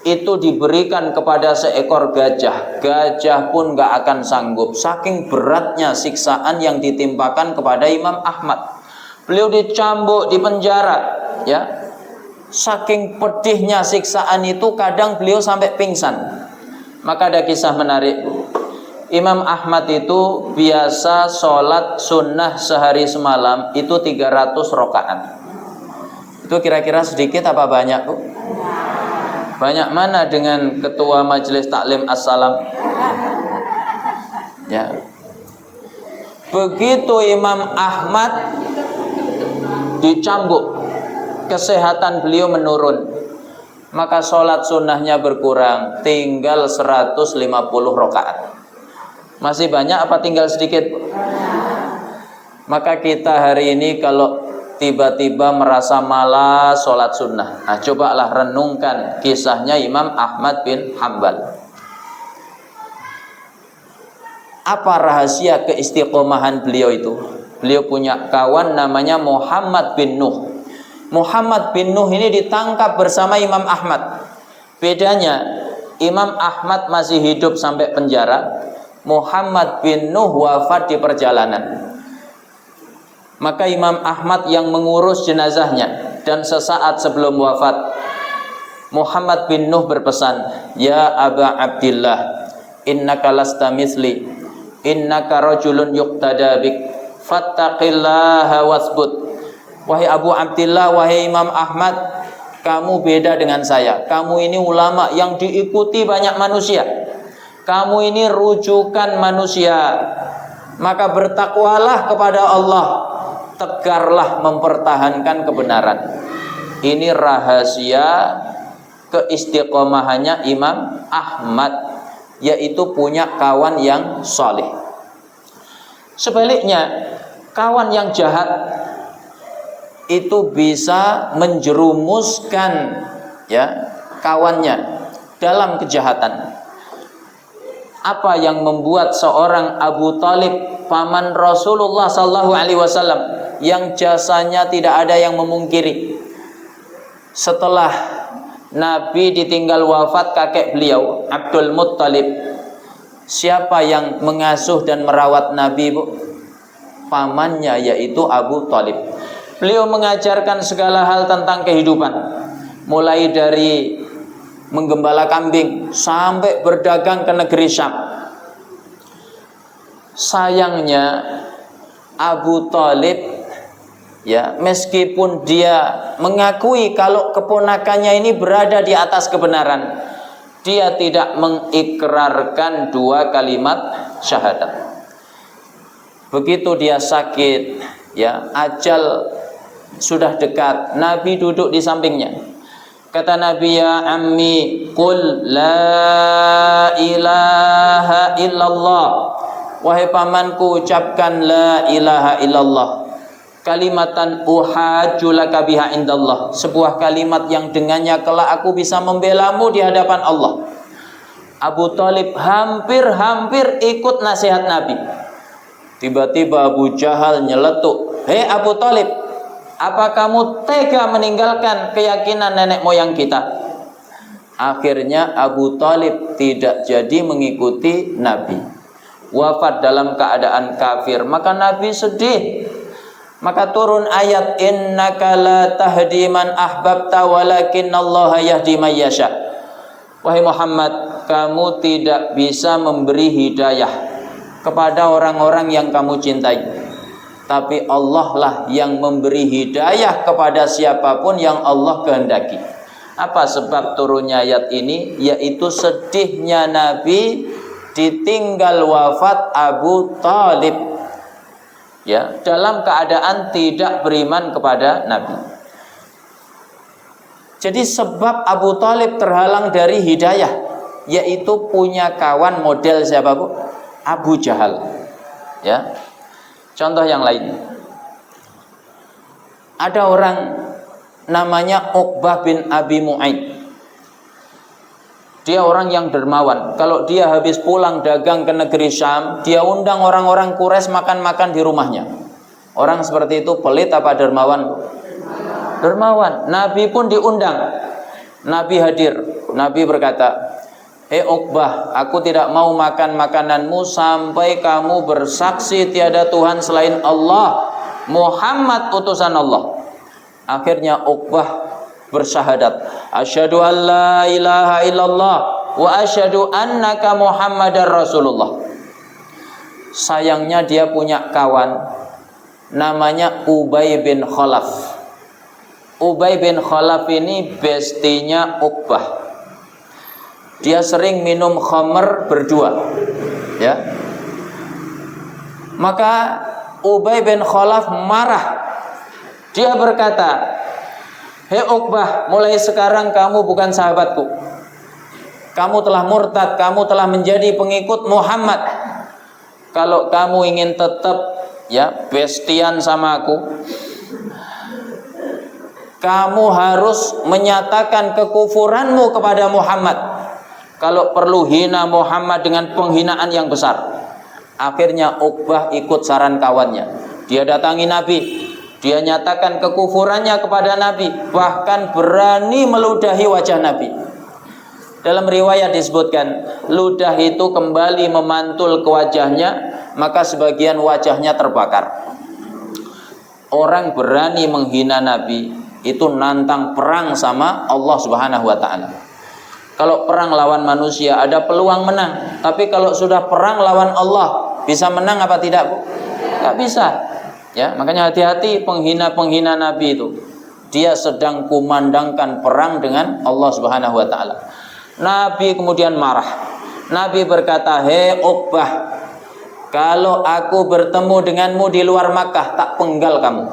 itu diberikan kepada seekor gajah, gajah pun gak akan sanggup. Saking beratnya siksaan yang ditimpakan kepada Imam Ahmad. Beliau dicambuk, dipenjara, ya. Saking pedihnya siksaan itu, kadang beliau sampai pingsan. Maka ada kisah menarik. Imam Ahmad itu biasa sholat sunnah sehari semalam itu 300 rakaat. Itu kira-kira sedikit apa banyak, Bu? Banyak mana dengan ketua majelis taklim as-salam? Ya. Begitu Imam Ahmad dicambuk, kesehatan beliau menurun, maka sholat sunnahnya berkurang, tinggal 150 rakaat. Masih banyak apa tinggal sedikit? Maka kita hari ini kalau tiba-tiba merasa malas sholat sunnah, nah, cobalah renungkan kisahnya Imam Ahmad bin Hambal. Apa rahasia keistiqomahan beliau itu? Beliau punya kawan namanya Muhammad bin Nuh. Muhammad bin Nuh ini ditangkap bersama Imam Ahmad. Bedanya, Imam Ahmad masih hidup sampai penjara, Muhammad bin Nuh wafat di perjalanan. Maka Imam Ahmad yang mengurus jenazahnya, dan sesaat sebelum wafat Muhammad bin Nuh berpesan, "Ya Aba Abdillah, innaka lasta misli, innaka rajulun yuqtada bik, fattaqillaha wasbut." Wahai Abu Abdillah, wahai Imam Ahmad, kamu beda dengan saya. Kamu ini ulama yang diikuti banyak manusia. Kamu ini rujukan manusia. Maka bertakwalah kepada Allah, tegarlah mempertahankan kebenaran. Ini rahasia keistiqomahannya Imam Ahmad, yaitu punya kawan yang saleh. Sebaliknya, kawan yang jahat itu bisa menjerumuskan, ya, kawannya dalam kejahatan. Apa yang membuat seorang Abu Talib, paman Rasulullah sallallahu alaihi wasallam, yang jasanya tidak ada yang memungkiri, setelah Nabi ditinggal wafat kakek beliau Abdul Muttalib, siapa yang mengasuh dan merawat Nabi, Bu? Pamannya, yaitu Abu Talib. Beliau mengajarkan segala hal tentang kehidupan, mulai dari menggembala kambing sampai berdagang ke negeri Syam. Sayangnya Abu Talib, ya, meskipun dia mengakui kalau keponakannya ini berada di atas kebenaran, dia tidak mengikrarkan 2 kalimat syahadat. Begitu dia sakit, ya, ajal sudah dekat, Nabi duduk di sampingnya. Kata Nabi, "Ya ammi, qul la ilaha illallah." Wahai pamanku, ucapkan la ilaha illallah. Kalimatan uhajju laka biha indallah. Sebuah kalimat yang dengannya kelak aku bisa membelamu di hadapan Allah. Abu Talib hampir ikut nasihat Nabi. Tiba-tiba Abu Jahal nyeletuk, "Hei Abu Talib, apa kamu tega meninggalkan keyakinan nenek moyang kita?" Akhirnya Abu Talib tidak jadi mengikuti Nabi, wafat dalam keadaan kafir. Maka Nabi sedih. Maka turun ayat, "Innaka la tahdi man ahbabta walakinallaha yahdi may yasha." Wahai Muhammad, kamu tidak bisa memberi hidayah kepada orang-orang yang kamu cintai. tapi Allah lah yang memberi hidayah kepada siapapun yang Allah kehendaki. Apa sebab turunnya ayat ini? Yaitu sedihnya Nabi ditinggal wafat Abu Thalib, ya, dalam keadaan tidak beriman kepada Nabi. Jadi sebab Abu Thalib terhalang dari hidayah, yaitu punya kawan model siapa, Bu? Abu Jahal. Ya. Contoh yang lain. Ada orang namanya Uqbah bin Abi Mu'aid. Dia orang yang dermawan. Kalau dia habis pulang dagang ke negeri Syam, dia undang orang-orang Quraisy makan-makan di rumahnya. Orang seperti itu pelit apa dermawan? Dermawan. Nabi pun diundang. Nabi hadir. Nabi berkata, "Hei Uqbah, aku tidak mau makan makananmu sampai kamu bersaksi tiada Tuhan selain Allah, Muhammad utusan Allah." Akhirnya Uqbah bersyahadat, "Asyhadu an la ilaha illallah wa asyhadu annaka Muhammadar Rasulullah." Sayangnya dia punya kawan namanya Ubay bin Khalaf. Ubay bin Khalaf ini bestinya Uqbah. Dia sering minum khamr berdua, ya. Maka Ubay bin Khalaf marah. Dia berkata, "Hei Uqbah, mulai sekarang kamu bukan sahabatku. Kamu telah murtad, kamu telah menjadi pengikut Muhammad. Kalau kamu ingin tetap, ya, bestian sama aku, kamu harus menyatakan kekufuranmu kepada Muhammad. Kalau perlu hina Muhammad dengan penghinaan yang besar." Akhirnya Uqbah ikut saran kawannya. Dia datangi Nabi. Dia nyatakan kekufurannya kepada Nabi, bahkan berani meludahi wajah Nabi. Dalam riwayat disebutkan, ludah itu kembali memantul ke wajahnya, maka sebagian wajahnya terbakar. Orang berani menghina Nabi itu nantang perang sama Allah Subhanahu wa taala. Kalau perang lawan manusia ada peluang menang, tapi kalau sudah perang lawan Allah, bisa menang apa tidak, Bu? Enggak bisa. Ya, makanya hati-hati penghina-penghina Nabi itu. Dia sedang kumandangkan perang dengan Allah Subhanahu wa taala. Nabi kemudian marah. Nabi berkata, "Hei Uqbah, kalau aku bertemu denganmu di luar Makkah, tak penggal kamu."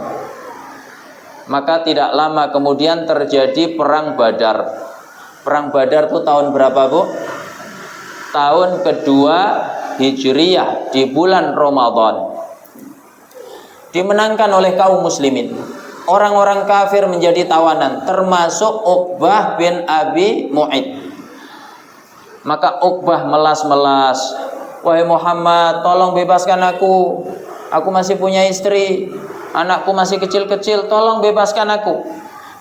Maka tidak lama kemudian terjadi perang Badar. Perang Badar itu tahun berapa, Bu? Tahun kedua Hijriyah, di bulan Ramadan. Dimenangkan oleh kaum muslimin. Orang-orang kafir menjadi tawanan, termasuk Uqbah bin Abi Mu'aid. Maka Uqbah melas-melas, "Wahai Muhammad, tolong bebaskan aku. Aku masih punya istri, anakku masih kecil-kecil, tolong bebaskan aku."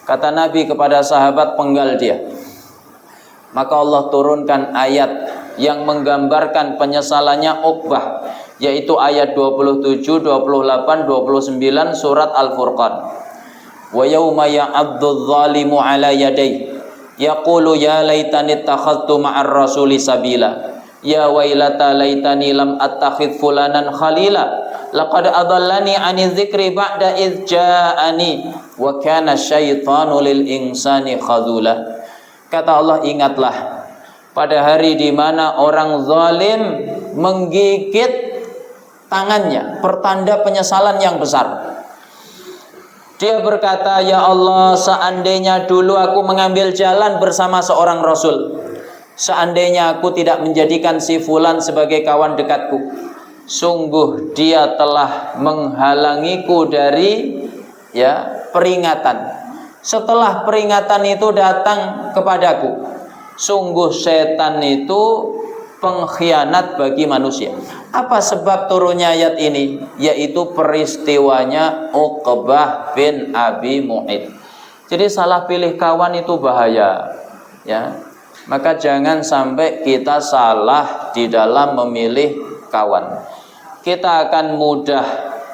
Kata Nabi kepada sahabat, "Penggal dia." Maka Allah turunkan ayat yang menggambarkan penyesalannya Uqbah, yaitu ayat 27, 28, 29 surat Al-Furqan. "Wa yauma ya'addu dzalimu 'ala yadayhi yaqulu ya laitani ittakhadtu ma'ar rasuli sabila ya wailata laitani lam attakhidh fulanan khalila laqad adallani 'ani dzikri ba'da idz ja'ani wa kana syaitanu lil insani khadzula." Kata Allah, ingatlah pada hari di mana orang zalim menggigit tangannya, pertanda penyesalan yang besar. Dia berkata, "Ya Allah, seandainya dulu aku mengambil jalan bersama seorang Rasul, seandainya aku tidak menjadikan si fulan sebagai kawan dekatku, sungguh dia telah menghalangiku dari, ya, peringatan. Setelah peringatan itu datang kepadaku, sungguh setan itu pengkhianat bagi manusia." Apa sebab turunnya ayat ini? Yaitu peristiwanya Uqbah bin Abi Mu'aid. Jadi salah pilih kawan itu bahaya, ya. Maka jangan sampai kita salah di dalam memilih kawan. Kita akan mudah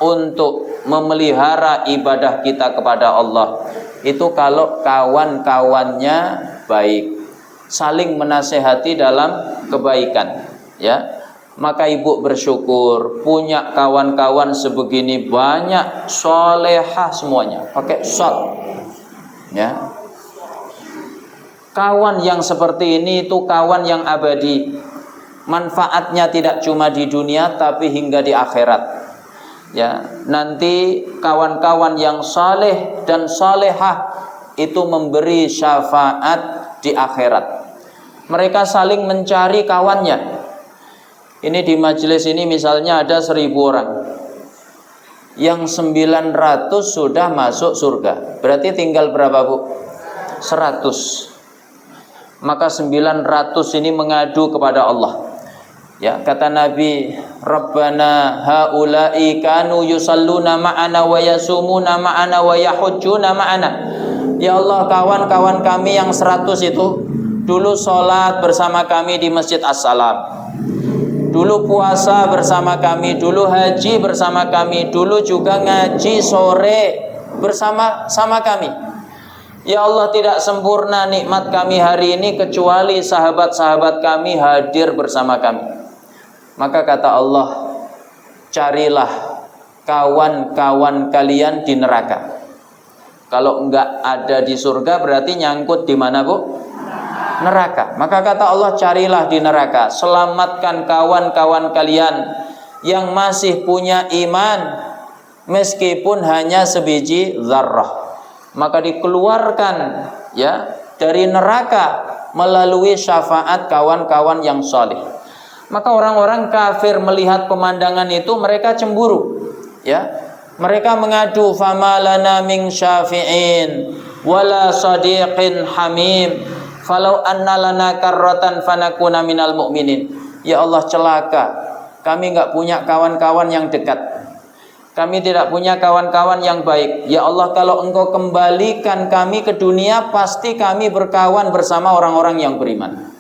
untuk memelihara ibadah kita kepada Allah itu kalau kawan-kawannya baik, saling menasehati dalam kebaikan, ya. Maka ibu bersyukur punya kawan-kawan sebegini banyak, solehah semuanya, pakai shot. Ya. Kawan yang seperti ini itu kawan yang abadi. Manfaatnya tidak cuma di dunia tapi hingga di akhirat. Ya, nanti kawan-kawan yang saleh dan salehah itu memberi syafaat di akhirat. Mereka saling mencari kawannya. Ini di majelis ini misalnya ada 1000 orang. Yang 900 sudah masuk surga. Berarti tinggal berapa, Bu? 100. Maka 900 ini mengadu kepada Allah. Ya, kata Nabi, Rabbana haula'i kanu yusalluna ma'ana wa yasumuna ma'ana wa yahujjuna ma'ana. Ya Allah, kawan-kawan kami yang 100 itu dulu sholat bersama kami di Masjid As-Salam, dulu puasa bersama kami, dulu haji bersama kami, dulu juga ngaji sore bersama kami. Ya Allah, tidak sempurna nikmat kami hari ini kecuali sahabat-sahabat kami hadir bersama kami. Maka kata Allah, carilah kawan-kawan kalian di neraka. Kalau enggak ada di surga berarti nyangkut di mana, Bu? Neraka. Maka kata Allah, carilah di neraka. Selamatkan kawan-kawan kalian yang masih punya iman meskipun hanya sebiji zarrah. Maka dikeluarkan ya dari neraka melalui syafaat kawan-kawan yang saleh. Maka orang-orang kafir melihat pemandangan itu mereka cemburu, ya. Mereka mengadu, famalana min syafi'in wala sadiqin hamim falau anna lana karratan fanakuna minal mu'minin. Ya Allah, celaka, kami enggak punya kawan-kawan yang dekat. Kami tidak punya kawan-kawan yang baik. Ya Allah, kalau Engkau kembalikan kami ke dunia, pasti kami berkawan bersama orang-orang yang beriman.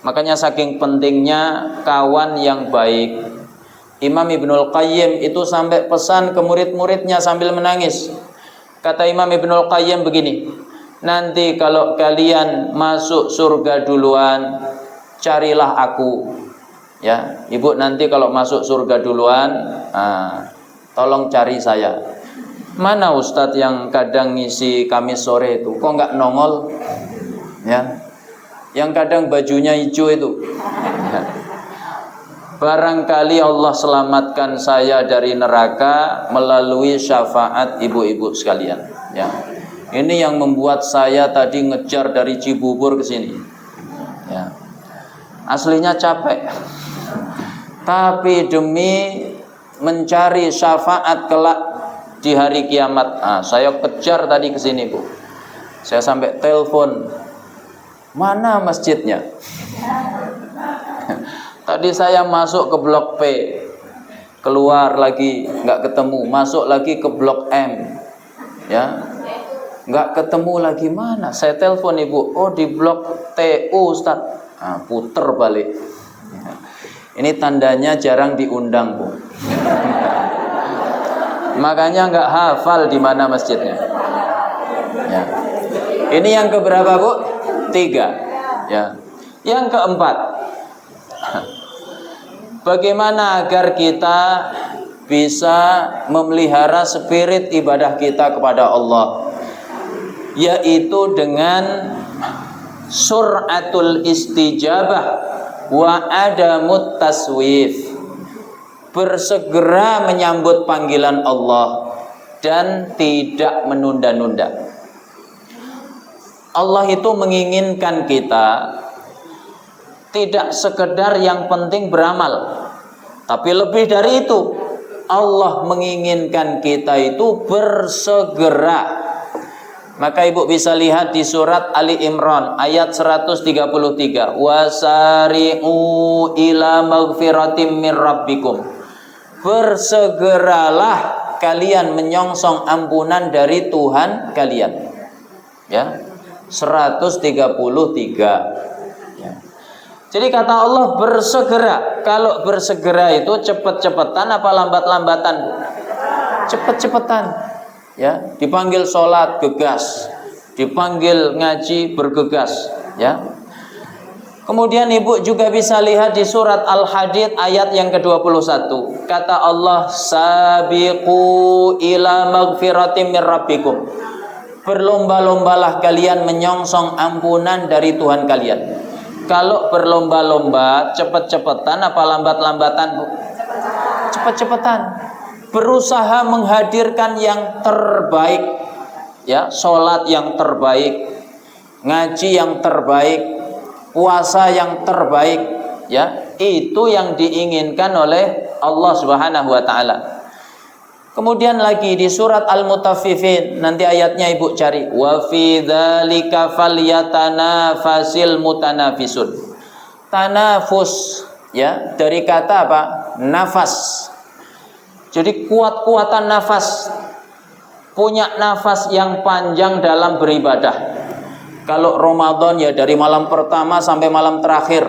Makanya saking pentingnya kawan yang baik, Imam Ibnul Qayyim itu sampai pesan ke murid-muridnya sambil menangis. Kata Imam Ibnul Qayyim begini, nanti kalau kalian masuk surga duluan, carilah aku. Ya, Ibu nanti kalau masuk surga duluan, tolong cari saya. Mana Ustadz yang kadang ngisi Kamis sore itu, kok nggak nongol? Ya, yang kadang bajunya hijau itu. Barangkali Allah selamatkan saya dari neraka melalui syafaat ibu-ibu sekalian. Ya, ini yang membuat saya tadi ngejar dari Cibubur ke sini. Ya, aslinya capek, tapi demi mencari syafaat kelak di hari kiamat. Saya kejar tadi ke sini, Bu. Saya sampai telepon, mana masjidnya? Tadi saya masuk ke blok P, keluar lagi nggak ketemu, masuk lagi ke blok M, ya, nggak ketemu lagi. Mana? Saya telepon Ibu, oh di blok TU Ustaz. Puter balik. Ini tandanya jarang diundang, Bu. Makanya nggak hafal di mana masjidnya. Ya. Ini yang keberapa, Bu? 3. Ya. Yang keempat, bagaimana agar kita bisa memelihara spirit ibadah kita kepada Allah, yaitu dengan sur'atul istijabah wa adamut taswif, bersegera menyambut panggilan Allah dan tidak menunda-nunda. Allah itu menginginkan kita tidak sekedar yang penting beramal, tapi lebih dari itu, Allah menginginkan kita itu bersegera. Maka Ibu bisa lihat di surat Ali Imran ayat 133, wasari'u ila maghfiratim mir rabbikum, bersegeralah kalian menyongsong ampunan dari Tuhan kalian. Ya, 133. Ya. Jadi kata Allah bersegera. Kalau bersegera itu cepet-cepetan apa lambat-lambatan? Cepet-cepetan. Ya, dipanggil sholat gegas, dipanggil ngaji bergegas. Ya, Kemudian ibu juga bisa lihat di surat Al-Hadid ayat yang ke-21. Kata Allah, sabiqu ila magfiratim mir rabbikum. Berlomba-lombalah kalian menyongsong ampunan dari Tuhan kalian. Kalau berlomba-lomba, cepet-cepetan apa lambat-lambatan, Bu? Cepet-cepetan. Berusaha menghadirkan yang terbaik, ya, sholat yang terbaik, ngaji yang terbaik, puasa yang terbaik, ya, itu yang diinginkan oleh Allah Subhanahu wa taala. Kemudian lagi di surat Al-Mutaffifin, nanti ayatnya ibu cari, wa fi dzalika falyatanafasil mutanafisun. Tanafus, ya, dari kata apa? Nafas. Jadi kuat-kuatan nafas, punya nafas yang panjang dalam beribadah. Kalau Ramadan ya dari malam pertama sampai malam terakhir.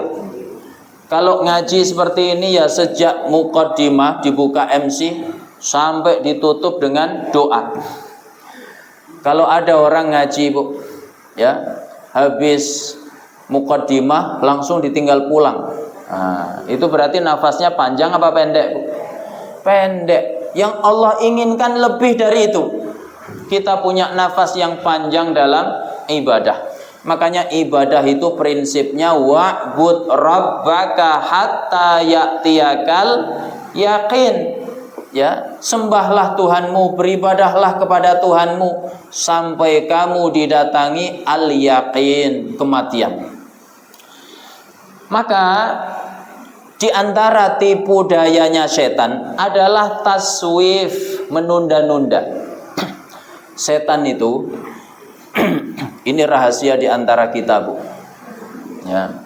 Kalau ngaji seperti ini ya sejak muqaddimah dibuka MC sampai ditutup dengan doa. Kalau ada orang ngaji, Bu, ya, habis muqaddimah langsung ditinggal pulang. Nah, itu berarti nafasnya panjang apa pendek, Bu? Pendek. Yang Allah inginkan lebih dari itu. Kita punya nafas yang panjang dalam ibadah. Makanya ibadah itu prinsipnya wa'bud rabbaka hatta ya'tiyakal yakin. Ya, sembahlah Tuhanmu, beribadahlah kepada Tuhanmu sampai kamu didatangi al-yaqin, kematian. Maka di antara tipu dayanya setan adalah taswif, menunda-nunda. Setan itu ini rahasia di antara kita, Bu. Ya.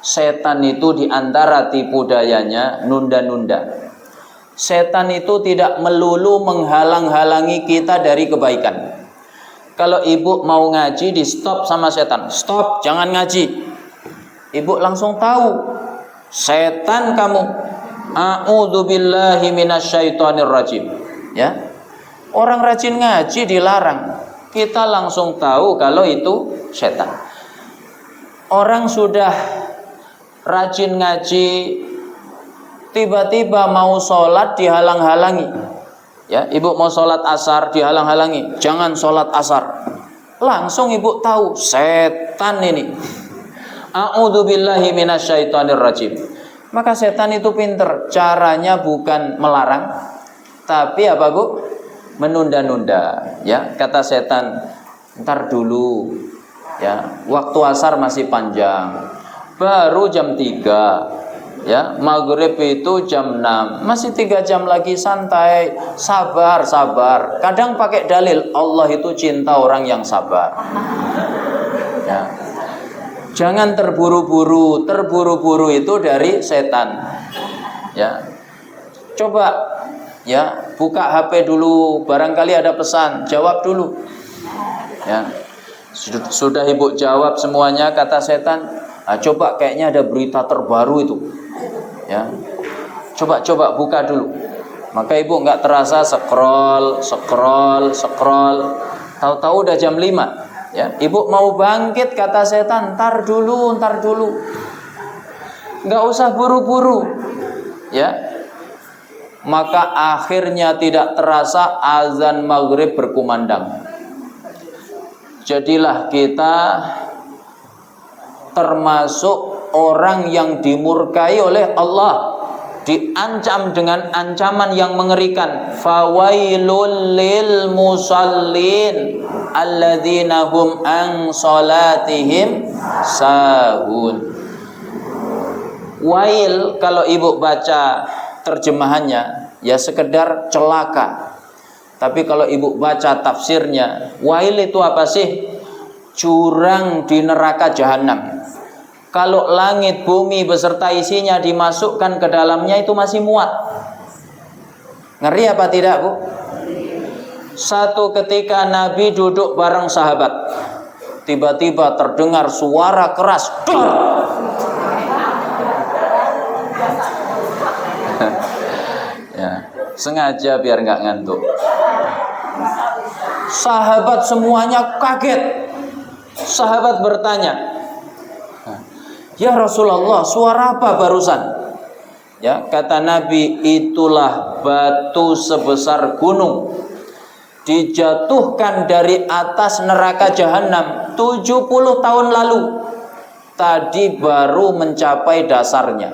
Setan itu di antara tipu dayanya nunda-nunda. Setan itu tidak melulu menghalang-halangi kita dari kebaikan. Kalau ibu mau ngaji, di stop sama setan. Stop, jangan ngaji. Ibu langsung tahu, setan kamu. A'udzubillahi minasyaitonir rajim. Ya. Orang rajin ngaji dilarang. Kita langsung tahu kalau itu setan. Orang sudah rajin ngaji, tiba-tiba mau sholat dihalang-halangi. Ya, ibu mau sholat asar dihalang-halangi. Jangan sholat asar. Langsung ibu tahu setan ini. A'udzubillahi minasyaitonir rajim. Maka setan itu pinter. Caranya bukan melarang, tapi apa, Bu? Menunda-nunda. Ya, kata setan, ntar dulu. Ya, waktu asar masih panjang. Baru jam 3. Ya, maghrib itu jam 6. Masih 3 jam lagi, santai. Sabar, sabar. Kadang pakai dalil, Allah itu cinta orang yang sabar. Ya. Jangan terburu-buru. Terburu-buru itu dari setan. Ya. Coba, ya, buka HP dulu, barangkali ada pesan, jawab dulu. Ya. Sudah ibu jawab semuanya, kata setan, coba kayaknya ada berita terbaru itu. Ya, coba buka dulu. Maka ibu nggak terasa scroll. Tahu-tahu udah jam 5. Ya, ibu mau bangkit, kata setan, ntar dulu. Nggak usah buru-buru. Ya, maka akhirnya tidak terasa azan maghrib berkumandang. Jadilah kita termasuk orang yang dimurkai oleh Allah, diancam dengan ancaman yang mengerikan. Fawailul lil musallin alladzina hum an salatihim sahun. Wail kalau ibu baca terjemahannya ya sekedar celaka. Tapi kalau ibu baca tafsirnya, wail itu apa sih? Jurang di neraka jahanam. Kalau langit, bumi beserta isinya dimasukkan ke dalamnya itu masih muat. Ngeri apa tidak, Bu? Satu ketika Nabi duduk bareng sahabat, tiba-tiba terdengar suara keras, dor. Ya, sengaja biar nggak ngantuk. Sahabat semuanya kaget. Sahabat bertanya, Ya Rasulullah, suara apa barusan? Ya, kata Nabi, itulah batu sebesar gunung dijatuhkan dari atas neraka jahanam 70 tahun lalu. Tadi baru mencapai dasarnya.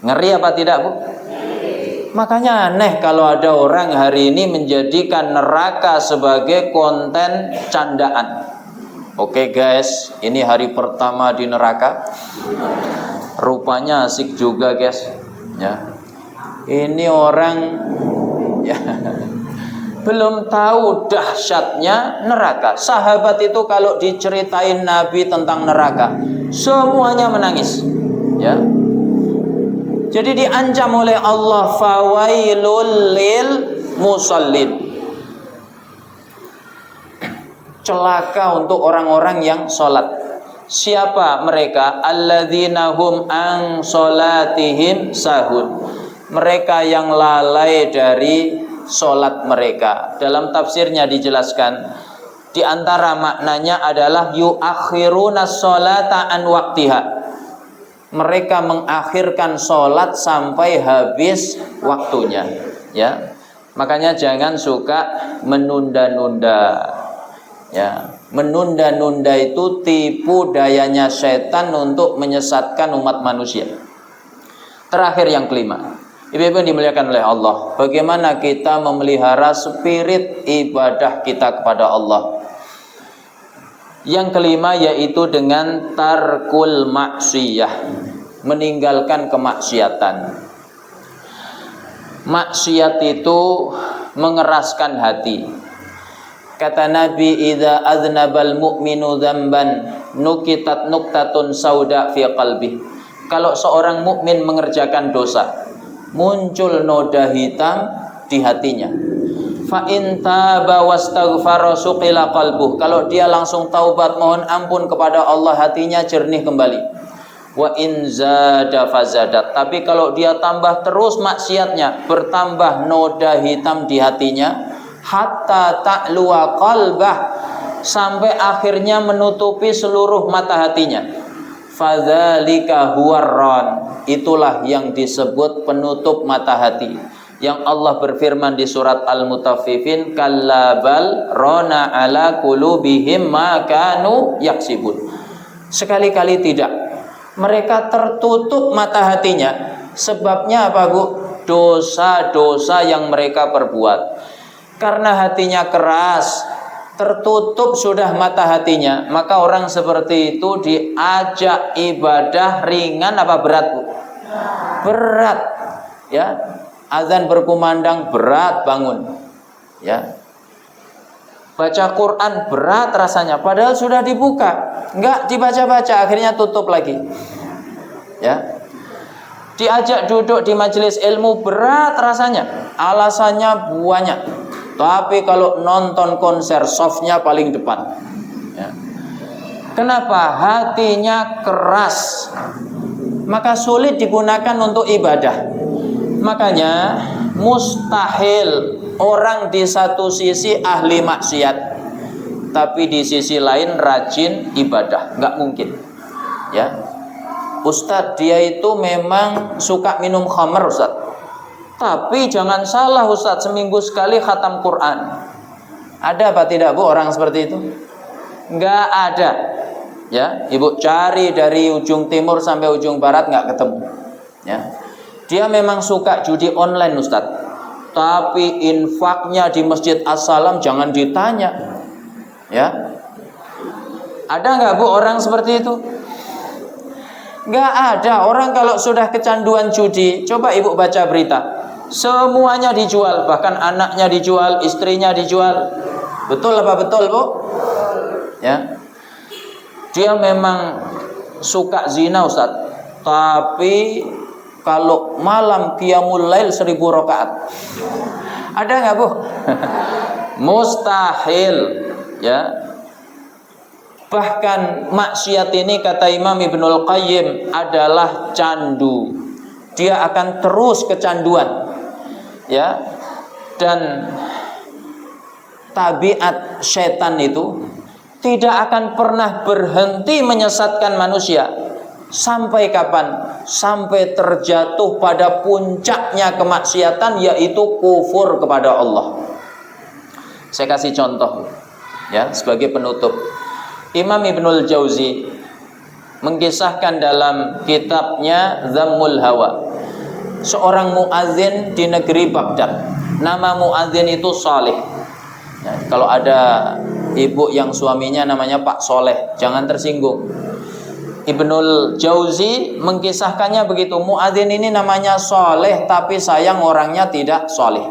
Ngeri apa tidak, Bu? Makanya aneh kalau ada orang hari ini menjadikan neraka sebagai konten candaan. Oke guys, ini hari pertama di neraka. Rupanya asik juga guys. Ya, ini orang ya belum tahu dahsyatnya neraka. Sahabat itu kalau diceritain Nabi tentang neraka, semuanya menangis. Ya. Jadi diancam oleh Allah, fawailul lil musallin. Celaka untuk orang-orang yang sholat. Siapa mereka? Alladzina hum an sholatihim sahun. Mereka yang lalai dari sholat mereka. Dalam tafsirnya dijelaskan, di antara maknanya adalah yuakhiruna sholata an waktiha. Mereka mengakhirkan sholat sampai habis waktunya. Ya, makanya jangan suka menunda-nunda. Ya, menunda-nunda itu tipu dayanya setan untuk menyesatkan umat manusia. Terakhir yang kelima, Ibu-ibu dimuliakan oleh Allah, bagaimana kita memelihara spirit ibadah kita kepada Allah. Yang kelima yaitu dengan tarkul maksiyah, meninggalkan kemaksiatan. Maksiat itu mengeraskan hati. Kata Nabi, idza aznabal mu'minu dzamban nukitat nuktatun sauda fi qalbi. Kalau seorang mukmin mengerjakan dosa, muncul noda hitam di hatinya. Fa in taba wastaghfara suqila qalbuh. Kalau dia langsung taubat mohon ampun kepada Allah, hatinya jernih kembali. Wa in zada fazadat. Tapi kalau dia tambah terus maksiatnya, bertambah noda hitam di hatinya, hatta ta'luwa qalbah, sampai akhirnya menutupi seluruh mata hatinya. Fadzalika huwarran. Itulah yang disebut penutup mata hati. Yang Allah berfirman di surat Al-Mutaffifin, kallabal rona ala qulubihim ma kanu yaksibun. Sekali-kali tidak. Mereka tertutup mata hatinya. Sebabnya apa, Bu? Dosa-dosa yang mereka perbuat. Karena hatinya keras, tertutup sudah mata hatinya, maka orang seperti itu diajak ibadah ringan apa berat, Bu? Berat. Ya. Azan berkumandang berat bangun. Ya. Baca Quran berat rasanya, padahal sudah dibuka, enggak dibaca-baca, akhirnya tutup lagi. Ya. Diajak duduk di majelis ilmu berat rasanya, alasannya banyak. Tapi kalau nonton konser, softnya paling depan. Ya. Kenapa? Hatinya keras, maka sulit digunakan untuk ibadah. Makanya mustahil orang di satu sisi ahli maksiat, tapi di sisi lain rajin ibadah, nggak mungkin. Ya, Ustadz dia itu memang suka minum khamr, Ustadz. Tapi jangan salah, Ustadz, seminggu sekali khatam Quran. Ada apa tidak, Bu, orang seperti itu? Nggak ada. Ya, Ibu cari dari ujung timur sampai ujung barat nggak ketemu. Ya. Dia memang suka judi online, Ustadz. Tapi infaknya di Masjid As-Salam jangan ditanya. Ya. Ada nggak, Bu, orang seperti itu? Nggak ada. Orang kalau sudah kecanduan judi, coba Ibu baca berita, semuanya dijual, bahkan anaknya dijual, istrinya dijual. Betul apa betul, Bu? Ya. Dia memang suka zina, Ustadz. Tapi kalau malam qiyamul lail 1000 rakaat. Ada nggak, Bu? Mustahil. Ya. Bahkan maksiat ini kata Imam Ibnul Qayyim adalah candu. Dia akan terus kecanduan. Ya. Dan tabiat setan itu tidak akan pernah berhenti menyesatkan manusia Sampai kapan? Sampai terjatuh pada puncaknya kemaksiatan, yaitu kufur kepada Allah. Saya kasih contoh ya sebagai penutup. Imam Ibnul Jauzi mengkisahkan dalam kitabnya Dhammul Hawa, seorang muadzin di negeri Baghdad. Nama muadzin itu Saleh. Ya, kalau ada ibu yang suaminya namanya Pak Soleh, jangan tersinggung. Ibnul Jauzi mengkisahkannya begitu. Muadzin ini namanya Soleh, tapi sayang orangnya tidak soleh.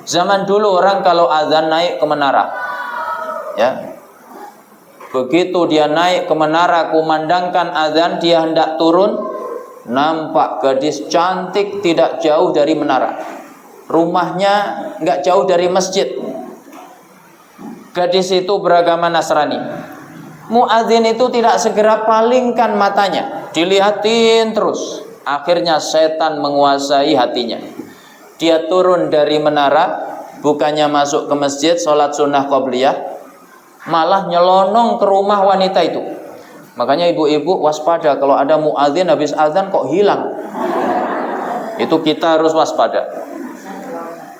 Zaman dulu orang kalau azan naik ke menara, ya. Begitu dia naik ke menara, kumandangkan azan, dia hendak turun, nampak gadis cantik tidak jauh dari menara. Rumahnya nggak jauh dari masjid. Gadis itu beragama Nasrani. Muadzin itu tidak segera palingkan matanya, dilihatin terus. Akhirnya setan menguasai hatinya. Dia turun dari menara, bukannya masuk ke masjid sholat sunnah qobliyah, malah nyelonong ke rumah wanita itu. Makanya ibu-ibu waspada kalau ada muadzin habis azan kok hilang. Itu kita harus waspada.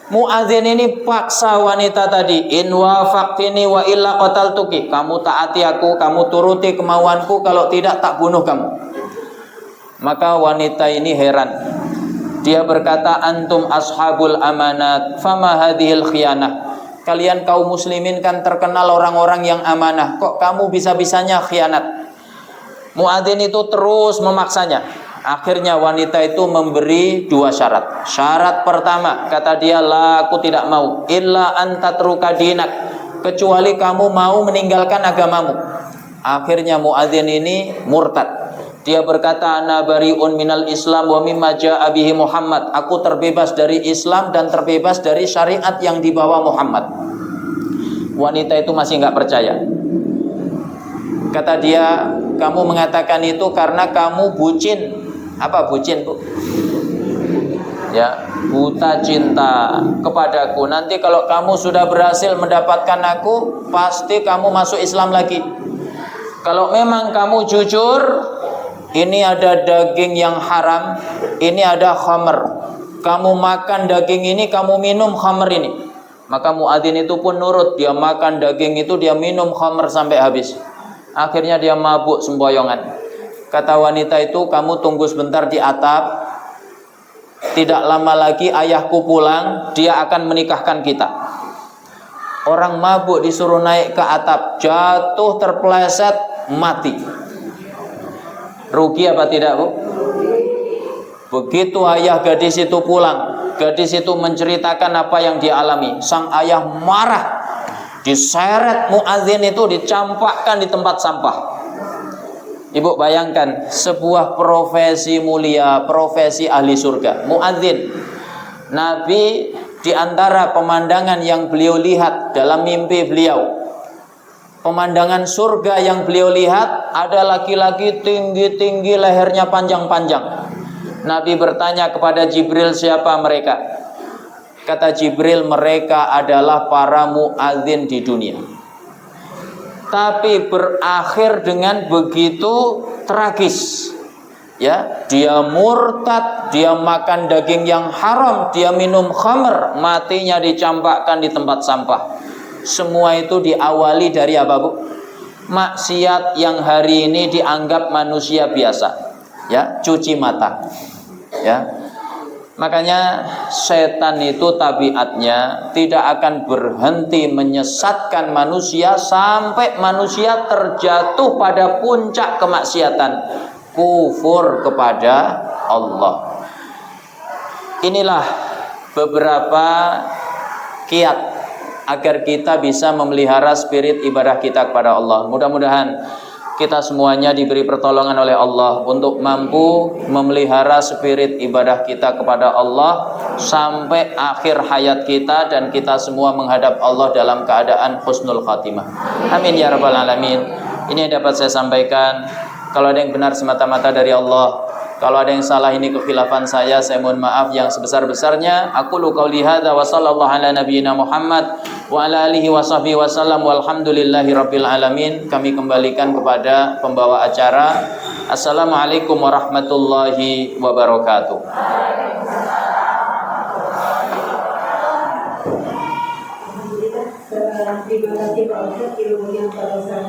Muadzin ini paksa wanita tadi, in wafaqtini wa illa qataltuki. Kamu taati aku, kamu turuti kemauanku, kalau tidak tak bunuh kamu. Maka wanita ini heran. Dia berkata, antum ashabul amanat, fama hadhil khiyanah. Kalian kaum muslimin kan terkenal orang-orang yang amanah, kok kamu bisa-bisanya khianat? Muadzin itu terus memaksanya. Akhirnya wanita itu memberi dua syarat. Syarat pertama, kata dia, la, aku tidak mau, illa antatruka dinak, kecuali kamu mau meninggalkan agamamu. Akhirnya muadzin ini murtad. Dia berkata, ana bariun minal Islam wa mimma ja'a bihi Muhammad. Aku terbebas dari Islam dan terbebas dari syariat yang dibawa Muhammad. Wanita itu masih nggak percaya. Kata dia, kamu mengatakan itu karena kamu bucin. Apa bucin, Bu? Ya, buta cinta kepadaku. Nanti kalau kamu sudah berhasil mendapatkan aku, pasti kamu masuk Islam lagi. Kalau memang kamu jujur, ini ada daging yang haram, ini ada khamr. Kamu makan daging ini, kamu minum khamr ini. Maka muadzin itu pun nurut. Dia makan daging itu, dia minum khamr sampai habis. Akhirnya dia mabuk semboyongan. Kata wanita itu, kamu tunggu sebentar di atap. Tidak lama lagi ayahku pulang, dia akan menikahkan kita. Orang mabuk disuruh naik ke atap, jatuh terpeleset, mati. Rugi apa tidak, Bu? Begitu ayah gadis itu pulang, gadis itu menceritakan apa yang dia alami. Sang ayah marah, diseret muadzin itu, dicampakkan di tempat sampah. Ibu bayangkan, sebuah profesi mulia, profesi ahli surga, muadzin. Nabi di antara pemandangan yang beliau lihat dalam mimpi beliau, pemandangan surga yang beliau lihat, ada laki-laki tinggi-tinggi, lehernya panjang-panjang. Nabi bertanya kepada Jibril, siapa mereka? Kata Jibril, mereka adalah para muadzin di dunia. Tapi berakhir dengan begitu tragis. Ya, dia murtad, dia makan daging yang haram, dia minum khamr, matinya dicampakkan di tempat sampah. Semua itu diawali dari apa, Bu? Maksiat yang hari ini dianggap manusia biasa. Ya, cuci mata. Ya. Makanya setan itu tabiatnya tidak akan berhenti menyesatkan manusia sampai manusia terjatuh pada puncak kemaksiatan, kufur kepada Allah. Inilah beberapa kiat agar kita bisa memelihara spirit ibadah kita kepada Allah. Mudah-mudahan kita semuanya diberi pertolongan oleh Allah untuk mampu memelihara spirit ibadah kita kepada Allah sampai akhir hayat kita, dan kita semua menghadap Allah dalam keadaan husnul khatimah. Amin ya rabbal alamin. Ini yang dapat saya sampaikan. Kalau ada yang benar semata-mata dari Allah, kalau ada yang salah ini kekhilafan saya mohon maaf yang sebesar-besarnya. Aku qauli hadza wa sallallahu ala nabiyyina Muhammad wa ala alihi washabihi wasallam walhamdulillahi rabbil alamin. Kami kembalikan kepada pembawa acara. Assalamualaikum warahmatullahi wabarakatuh. Terima kasih Pak Ustaz, ilmu yang pada saya